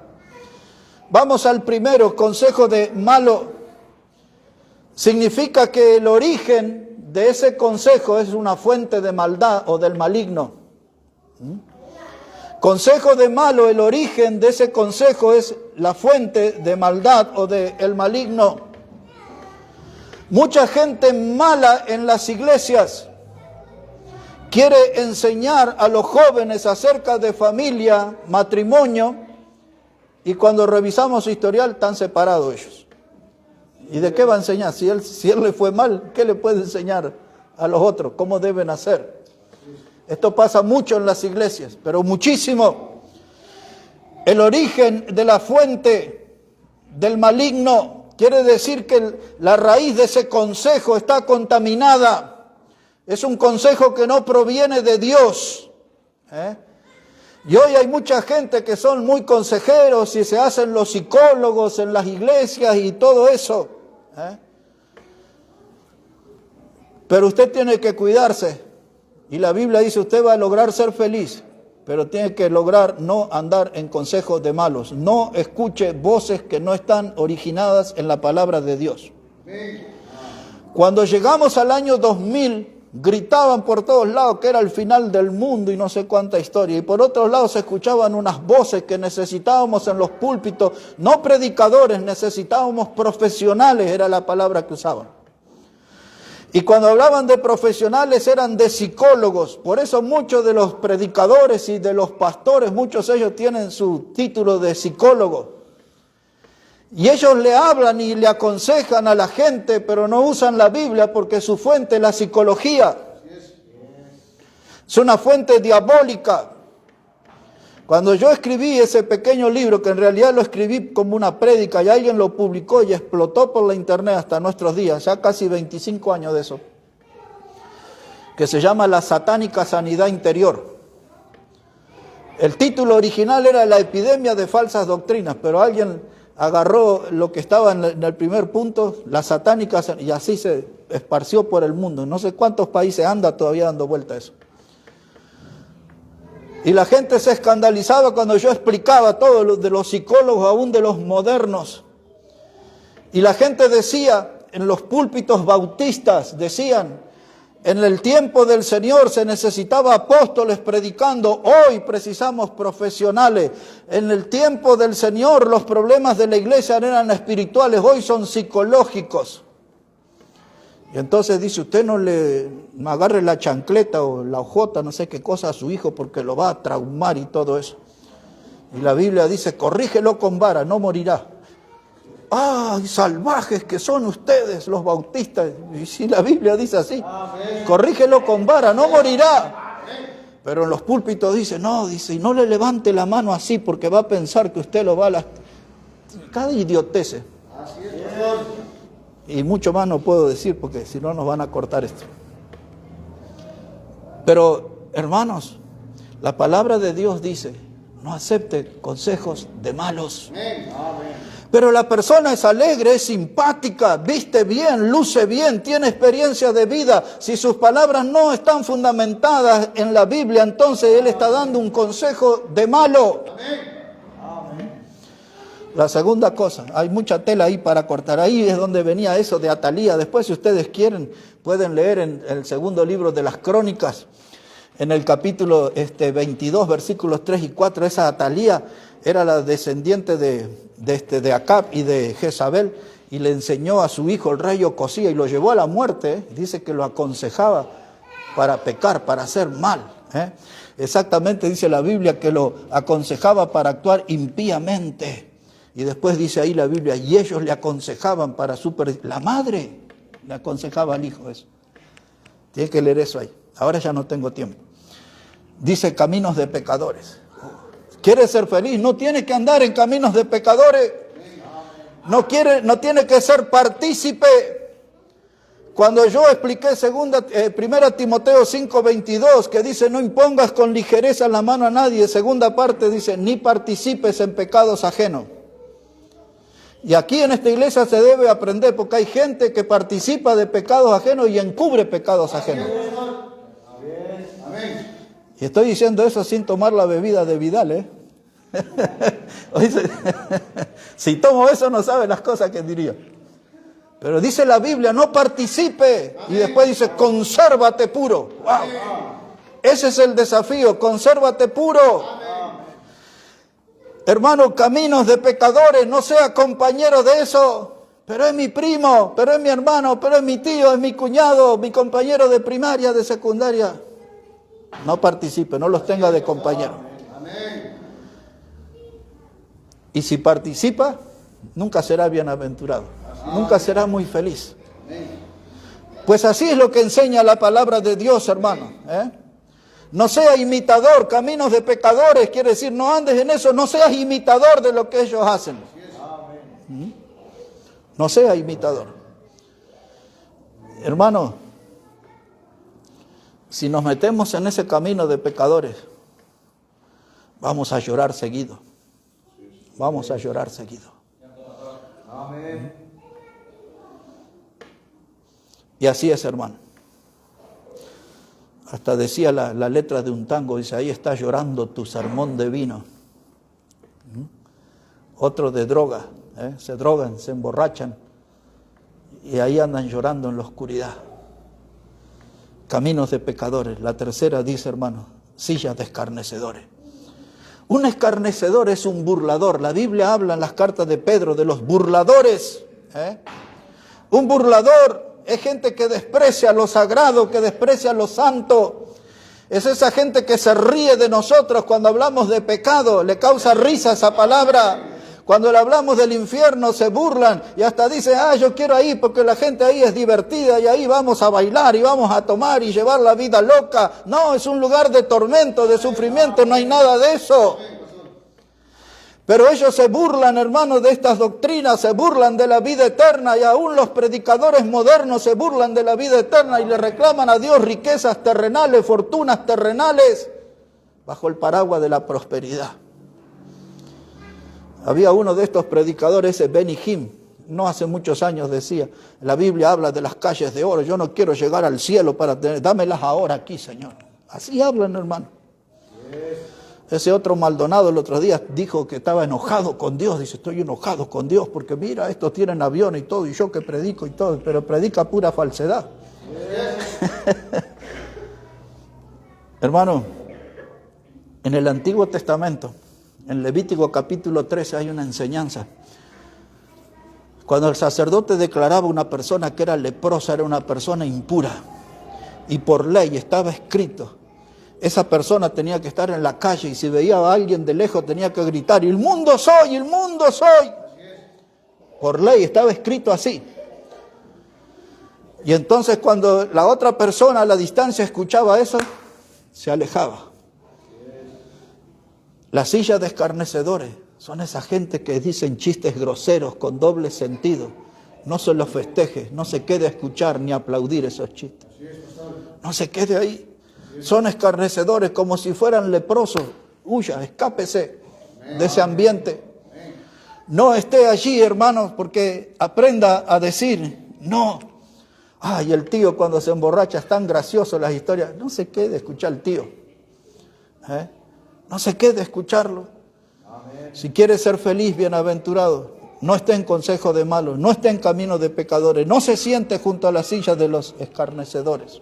Vamos al primero, consejo de malo. Significa que el origen de ese consejo es una fuente de maldad o del maligno. Consejo de malo, el origen de ese consejo es la fuente de maldad o de el maligno. Mucha gente mala en las iglesias quiere enseñar a los jóvenes acerca de familia, matrimonio, y cuando revisamos su historial están separados ellos. ¿Y de qué va a enseñar? Si él le fue mal, ¿qué le puede enseñar a los otros? ¿Cómo deben hacer? Esto pasa mucho en las iglesias, pero muchísimo. El origen de la fuente del maligno quiere decir que la raíz de ese consejo está contaminada. Es un consejo que no proviene de Dios. Y hoy hay mucha gente que son muy consejeros y se hacen los psicólogos en las iglesias y todo eso. Pero usted tiene que cuidarse. Y la Biblia dice, usted va a lograr ser feliz, pero tiene que lograr no andar en consejos de malos. No escuche voces que no están originadas en la palabra de Dios. Cuando llegamos al año 2000, gritaban por todos lados que era el final del mundo y no sé cuánta historia. Y por otros lados se escuchaban unas voces que necesitábamos en los púlpitos, no predicadores, necesitábamos profesionales, era la palabra que usaban. Y cuando hablaban de profesionales eran de psicólogos. Por eso muchos de los predicadores y de los pastores, muchos de ellos tienen su título de psicólogo. Y ellos le hablan y le aconsejan a la gente, pero no usan la Biblia porque su fuente es la psicología. Es una fuente diabólica. Cuando yo escribí ese pequeño libro, que en realidad lo escribí como una prédica, y alguien lo publicó y explotó por la internet hasta nuestros días, ya casi 25 años de eso, que se llama La satánica sanidad interior. El título original era La epidemia de falsas doctrinas, pero alguien agarró lo que estaba en el primer punto, la satánica, y así se esparció por el mundo. No sé cuántos países anda todavía dando vuelta eso. Y la gente se escandalizaba cuando yo explicaba todo lo de los psicólogos, aún de los modernos. Y la gente decía, en los púlpitos bautistas, decían, en el tiempo del Señor se necesitaba apóstoles predicando, hoy precisamos profesionales. En el tiempo del Señor los problemas de la iglesia no eran espirituales, hoy son psicológicos. Y entonces dice, usted no agarre la chancleta o la hojota, no sé qué cosa a su hijo porque lo va a traumar y todo eso. Y la Biblia dice, corrígelo con vara, no morirá. ¡Ay, salvajes que son ustedes los bautistas! Y si la Biblia dice así, corrígelo con vara, no morirá. Pero en los púlpitos dice, y no le levante la mano así porque va a pensar que usted lo va a cada idiotece. Y mucho más no puedo decir porque si no nos van a cortar esto. Pero, hermanos, la palabra de Dios dice, no acepte consejos de malos. Pero la persona es alegre, es simpática, viste bien, luce bien, tiene experiencia de vida. Si sus palabras no están fundamentadas en la Biblia, entonces él está dando un consejo de malo. La segunda cosa, hay mucha tela ahí para cortar. Ahí es donde venía eso de Atalía. Después, si ustedes quieren, pueden leer en el segundo libro de las Crónicas, en el capítulo 22, versículos 3 y 4. Esa Atalía era la descendiente de Acab y de Jezabel, y le enseñó a su hijo, el rey Ocosías, y lo llevó a la muerte. Dice que lo aconsejaba para pecar, para hacer mal. Exactamente dice la Biblia que lo aconsejaba para actuar impíamente. Y después dice ahí la Biblia, y ellos le aconsejaban para su perdición. La madre le aconsejaba al hijo eso. Tienes que leer eso ahí. Ahora ya no tengo tiempo. Dice caminos de pecadores. ¿Quieres ser feliz? No tiene que andar en caminos de pecadores. No tiene que ser partícipe. Cuando yo expliqué 1 Timoteo 5:22, que dice, no impongas con ligereza la mano a nadie. Segunda parte dice, ni participes en pecados ajenos. Y aquí en esta iglesia se debe aprender, porque hay gente que participa de pecados ajenos y encubre pecados ajenos. Y estoy diciendo eso sin tomar la bebida de Vidal, Si tomo eso no sabe las cosas que diría. Pero dice la Biblia, no participe. Y después dice, consérvate puro. ¡Wow! Ese es el desafío, consérvate puro. Hermano, caminos de pecadores, no sea compañero de eso. Pero es mi primo, pero es mi hermano, pero es mi tío, es mi cuñado, mi compañero de primaria, de secundaria. No participe, no los tenga de compañero. Y si participa, nunca será bienaventurado, nunca será muy feliz. Pues así es lo que enseña la palabra de Dios, hermano. No sea imitador, caminos de pecadores, quiere decir, no andes en eso, no seas imitador de lo que ellos hacen. No sea imitador. Hermano, si nos metemos en ese camino de pecadores, vamos a llorar seguido. Vamos a llorar seguido. Amén. Y así es, hermano. Hasta decía la letra de un tango, dice, ahí está llorando tu sermón de vino. Otro de droga, se drogan, se emborrachan y ahí andan llorando en la oscuridad. Caminos de pecadores. La tercera dice, hermano, sillas de escarnecedores. Un escarnecedor es un burlador. La Biblia habla en las cartas de Pedro de los burladores. Un burlador es gente que desprecia lo sagrado, que desprecia lo santo. Es esa gente que se ríe de nosotros cuando hablamos de pecado. Le causa risa esa palabra. Cuando le hablamos del infierno se burlan y hasta dicen, yo quiero ir porque la gente ahí es divertida y ahí vamos a bailar y vamos a tomar y llevar la vida loca. No, es un lugar de tormento, de sufrimiento, no hay nada de eso. Pero ellos se burlan, hermanos, de estas doctrinas, se burlan de la vida eterna y aún los predicadores modernos se burlan de la vida eterna y le reclaman a Dios riquezas terrenales, fortunas terrenales, bajo el paraguas de la prosperidad. Había uno de estos predicadores, ese Benny Hinn, no hace muchos años decía, la Biblia habla de las calles de oro, yo no quiero llegar al cielo para tener, dámelas ahora aquí, Señor. Así hablan, hermano. Ese otro Maldonado el otro día dijo que estaba enojado con Dios, dice, estoy enojado con Dios porque mira, estos tienen avión y todo, y yo que predico y todo, pero predica pura falsedad. Hermano, en el Antiguo Testamento, en Levítico capítulo 13 hay una enseñanza. Cuando el sacerdote declaraba a una persona que era leprosa, era una persona impura. Y por ley estaba escrito, esa persona tenía que estar en la calle y si veía a alguien de lejos tenía que gritar, ¡el mundo soy, el mundo soy! Por ley estaba escrito así. Y entonces cuando la otra persona a la distancia escuchaba eso, se alejaba. Las sillas de escarnecedores son esa gente que dicen chistes groseros con doble sentido. No se los festeje, no se quede a escuchar ni a aplaudir esos chistes. No se quede ahí. Son escarnecedores como si fueran leprosos. Huya, escápese de ese ambiente. No esté allí, hermanos, porque aprenda a decir no. Ay, el tío cuando se emborracha es tan gracioso las historias. No se quede a escuchar al tío. No se quede a escucharlo. Amén. Si quiere ser feliz, bienaventurado, no esté en consejo de malos, no esté en camino de pecadores, no se siente junto a la silla de los escarnecedores.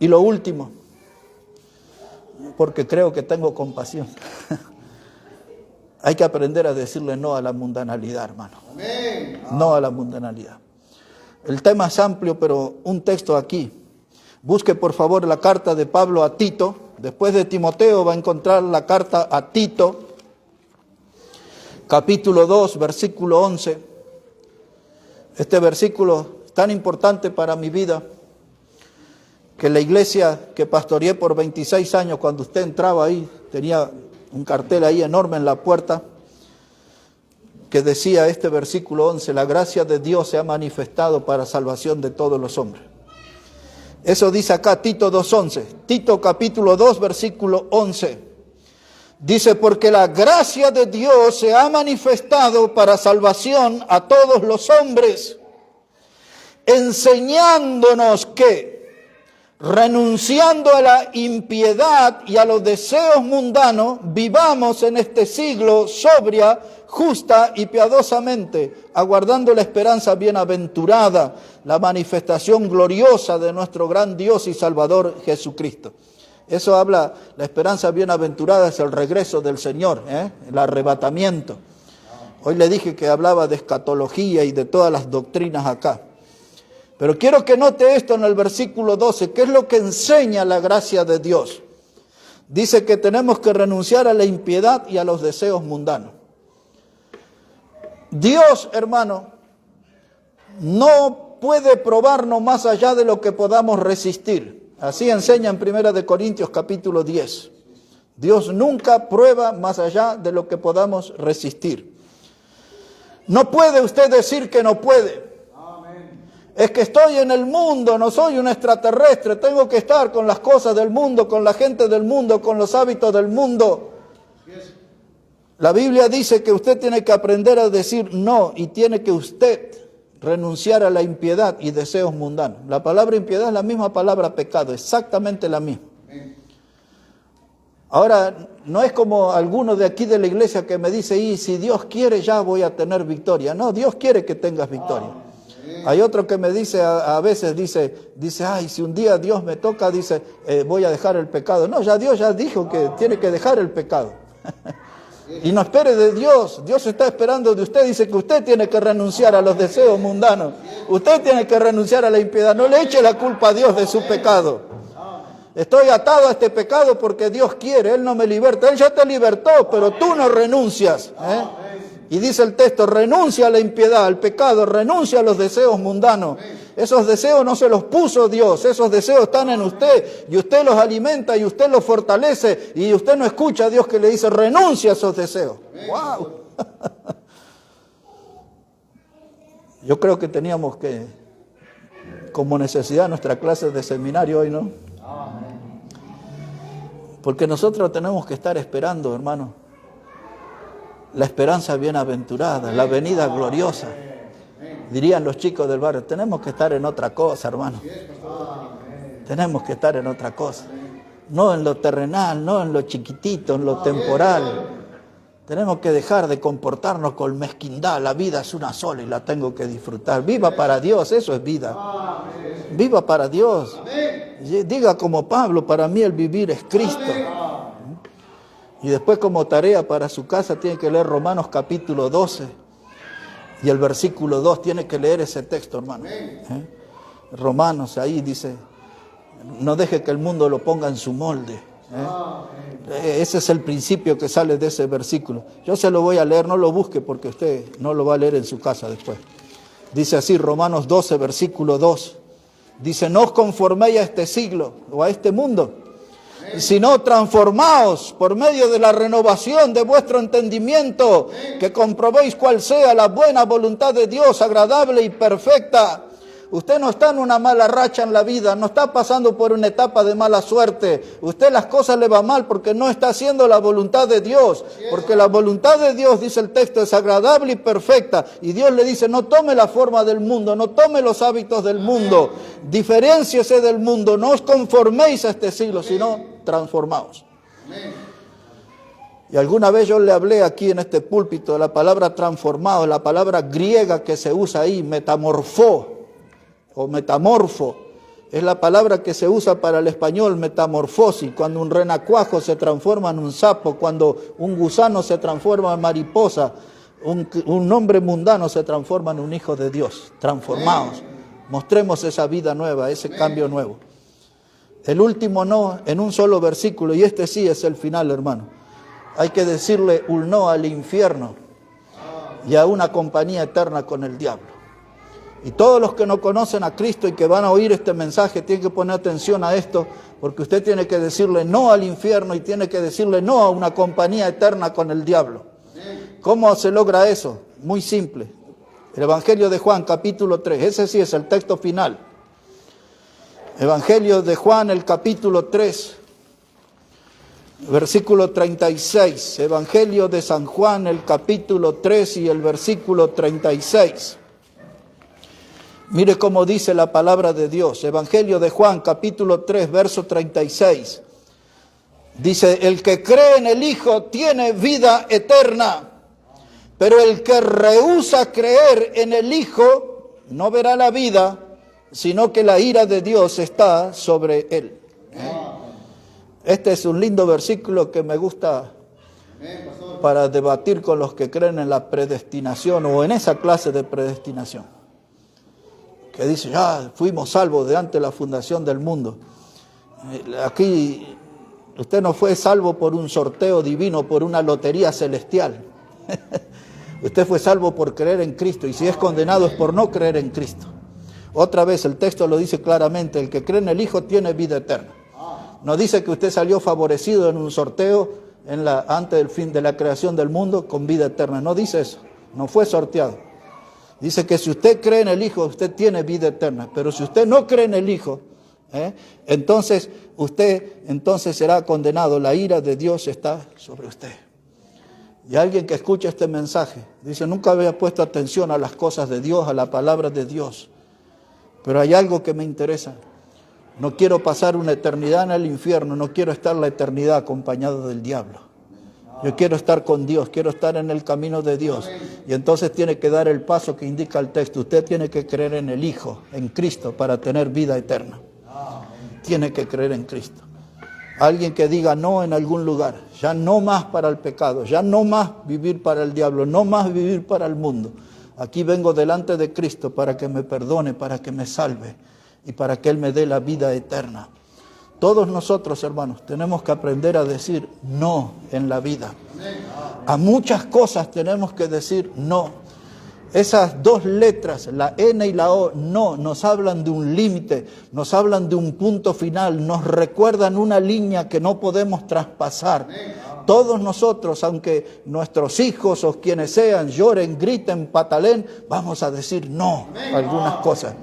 Y lo último, porque creo que tengo compasión, hay que aprender a decirle no a la mundanalidad, hermano. Amén. No a la mundanalidad. El tema es amplio, pero un texto aquí. Busque por favor la carta de Pablo a Tito. Después de Timoteo va a encontrar la carta a Tito, capítulo 2, versículo 11. Este versículo es tan importante para mi vida que la iglesia que pastoreé por 26 años, cuando usted entraba ahí, tenía un cartel ahí enorme en la puerta que decía este versículo 11, la gracia de Dios se ha manifestado para salvación de todos los hombres. Eso dice acá Tito 2:11. Tito capítulo 2, versículo 11. Dice, porque la gracia de Dios se ha manifestado para salvación a todos los hombres, enseñándonos que renunciando a la impiedad y a los deseos mundanos, vivamos en este siglo sobria, justa y piadosamente, aguardando la esperanza bienaventurada, la manifestación gloriosa de nuestro gran Dios y Salvador Jesucristo. Eso habla, la esperanza bienaventurada es el regreso del Señor, el arrebatamiento. Hoy le dije que hablaba de escatología y de todas las doctrinas acá. Pero quiero que note esto en el versículo 12, que es lo que enseña la gracia de Dios. Dice que tenemos que renunciar a la impiedad y a los deseos mundanos. Dios, hermano, no puede probarnos más allá de lo que podamos resistir. Así enseña en 1 Corintios capítulo 10. Dios nunca prueba más allá de lo que podamos resistir. No puede usted decir que no puede. Es que estoy en el mundo, no soy un extraterrestre, tengo que estar con las cosas del mundo, con la gente del mundo, con los hábitos del mundo. La Biblia dice que usted tiene que aprender a decir no y tiene que usted renunciar a la impiedad y deseos mundanos. La palabra impiedad es la misma palabra pecado, exactamente la misma. Ahora, no es como algunos de aquí de la iglesia que me dice, y si Dios quiere ya voy a tener victoria. No, Dios quiere que tengas victoria. Hay otro que me dice, a veces dice, ay, si un día Dios me toca, dice, voy a dejar el pecado. No, ya Dios ya dijo que tiene que dejar el pecado. Y no espere de Dios. Dios está esperando de usted. Dice que usted tiene que renunciar a los deseos mundanos. Usted tiene que renunciar a la impiedad. No le eche la culpa a Dios de su pecado. Estoy atado a este pecado porque Dios quiere. Él no me liberta. Él ya te libertó, pero tú no renuncias. Y dice el texto, renuncia a la impiedad, al pecado, renuncia a los deseos mundanos. Esos deseos no se los puso Dios, esos deseos están en usted y usted los alimenta y usted los fortalece y usted no escucha a Dios que le dice, renuncia a esos deseos. ¡Wow! Yo creo que teníamos que, como necesidad, nuestra clase de seminario hoy, ¿no? Porque nosotros tenemos que estar esperando, hermano, la esperanza bienaventurada, la venida gloriosa. Dirían los chicos del barrio, tenemos que estar en otra cosa, hermano. Tenemos que estar en otra cosa. No en lo terrenal, no en lo chiquitito, en lo temporal. Tenemos que dejar de comportarnos con mezquindad. La vida es una sola y la tengo que disfrutar. Viva para Dios, eso es vida. Viva para Dios. Diga como Pablo, para mí el vivir es Cristo. Y después como tarea para su casa tiene que leer Romanos capítulo 12 y el versículo 2, tiene que leer ese texto, hermano. Romanos, ahí dice, no deje que el mundo lo ponga en su molde. Ese es el principio que sale de ese versículo. Yo se lo voy a leer, no lo busque porque usted no lo va a leer en su casa después. Dice así, Romanos 12, versículo 2. Dice, no os conforméis a este siglo o a este mundo, sino transformaos por medio de la renovación de vuestro entendimiento, que comprobéis cuál sea la buena voluntad de Dios, agradable y perfecta. Usted no está en una mala racha en la vida, no está pasando por una etapa de mala suerte. Usted las cosas le va mal porque no está haciendo la voluntad de Dios. Porque la voluntad de Dios, dice el texto, es agradable y perfecta. Y Dios le dice, no tome la forma del mundo, no tome los hábitos del mundo. Diferénciese del mundo, no os conforméis a este siglo, sino transformaos. Y alguna vez yo le hablé aquí en este púlpito de la palabra transformado, la palabra griega que se usa ahí, metamorfó. O metamorfo, es la palabra que se usa para el español, metamorfosis, cuando un renacuajo se transforma en un sapo, cuando un gusano se transforma en mariposa, un hombre mundano se transforma en un hijo de Dios. Transformaos, mostremos esa vida nueva, ese cambio nuevo. El último no, en un solo versículo, y este sí es el final, hermano. Hay que decirle un no al infierno y a una compañía eterna con el diablo. Y todos los que no conocen a Cristo y que van a oír este mensaje tienen que poner atención a esto, porque usted tiene que decirle no al infierno y tiene que decirle no a una compañía eterna con el diablo. ¿Cómo se logra eso? Muy simple. El Evangelio de Juan, capítulo 3, ese sí es el texto final. Evangelio de Juan, el capítulo 3, versículo 36. Evangelio de San Juan, el capítulo 3 y el versículo 36. Mire cómo dice la palabra de Dios. Evangelio de Juan, capítulo 3, verso 36. Dice, el que cree en el Hijo tiene vida eterna, pero el que rehúsa creer en el Hijo no verá la vida, sino que la ira de Dios está sobre él. Este es un lindo versículo que me gusta para debatir con los que creen en la predestinación o en esa clase de predestinación. Que dice, ya fuimos salvos de antes de la fundación del mundo. Aquí usted no fue salvo por un sorteo divino, por una lotería celestial. Usted fue salvo por creer en Cristo, y si es condenado es por no creer en Cristo. Otra vez el texto lo dice claramente, el que cree en el Hijo tiene vida eterna. No dice que usted salió favorecido en un sorteo antes del fin de la creación del mundo con vida eterna. No dice eso, no fue sorteado. Dice que si usted cree en el Hijo, usted tiene vida eterna. Pero si usted no cree en el Hijo, entonces usted será condenado. La ira de Dios está sobre usted. Y alguien que escucha este mensaje dice, nunca había puesto atención a las cosas de Dios, a la palabra de Dios. Pero hay algo que me interesa. No quiero pasar una eternidad en el infierno, no quiero estar la eternidad acompañado del diablo. Yo quiero estar con Dios, quiero estar en el camino de Dios. Y entonces tiene que dar el paso que indica el texto. Usted tiene que creer en el Hijo, en Cristo, para tener vida eterna. Tiene que creer en Cristo. Alguien que diga no en algún lugar, ya no más para el pecado, ya no más vivir para el diablo, no más vivir para el mundo. Aquí vengo delante de Cristo para que me perdone, para que me salve y para que Él me dé la vida eterna. Todos nosotros, hermanos, tenemos que aprender a decir no en la vida. A muchas cosas tenemos que decir no. Esas dos letras, la N y la O, no, nos hablan de un límite, nos hablan de un punto final, nos recuerdan una línea que no podemos traspasar. Todos nosotros, aunque nuestros hijos o quienes sean lloren, griten, pataleen, vamos a decir no a algunas cosas.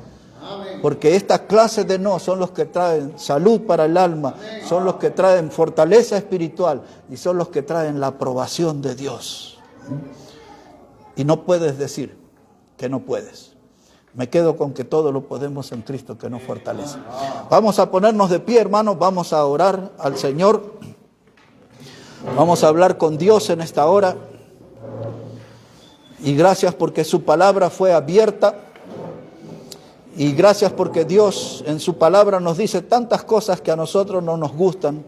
Porque esta clase de no son los que traen salud para el alma, son los que traen fortaleza espiritual y son los que traen la aprobación de Dios. Y no puedes decir que no puedes. Me quedo con que todo lo podemos en Cristo que nos fortalece. Vamos a ponernos de pie, hermanos, vamos a orar al Señor. Vamos a hablar con Dios en esta hora. Y gracias porque su palabra fue abierta. Y gracias porque Dios en su palabra nos dice tantas cosas que a nosotros no nos gustan,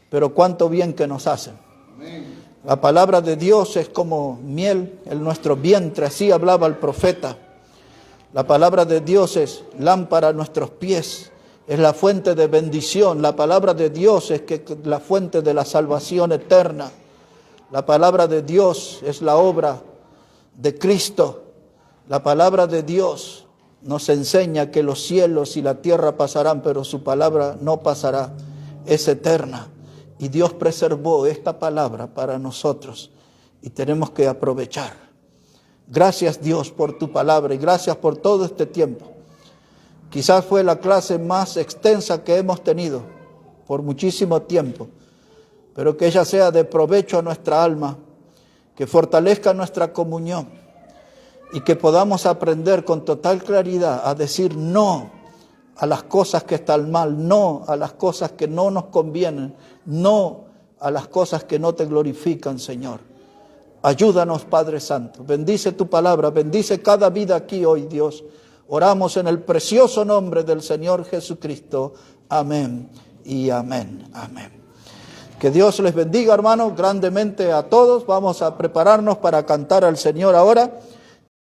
pero cuánto bien que nos hacen. La palabra de Dios es como miel en nuestro vientre, así hablaba el profeta. La palabra de Dios es lámpara a nuestros pies, es la fuente de bendición. La palabra de Dios es la fuente de la salvación eterna. La palabra de Dios es la obra de Cristo. La palabra de Dios nos enseña que los cielos y la tierra pasarán, pero su palabra no pasará, es eterna. Y Dios preservó esta palabra para nosotros y tenemos que aprovechar. Gracias Dios por tu palabra y gracias por todo este tiempo. Quizás fue la clase más extensa que hemos tenido por muchísimo tiempo, pero que ella sea de provecho a nuestra alma, que fortalezca nuestra comunión y que podamos aprender con total claridad a decir no a las cosas que están mal, no a las cosas que no nos convienen, no a las cosas que no te glorifican, Señor. Ayúdanos, Padre Santo. Bendice tu palabra, bendice cada vida aquí hoy, Dios. Oramos en el precioso nombre del Señor Jesucristo. Amén y amén. Amén. Que Dios les bendiga, hermanos, grandemente a todos. Vamos a prepararnos para cantar al Señor ahora.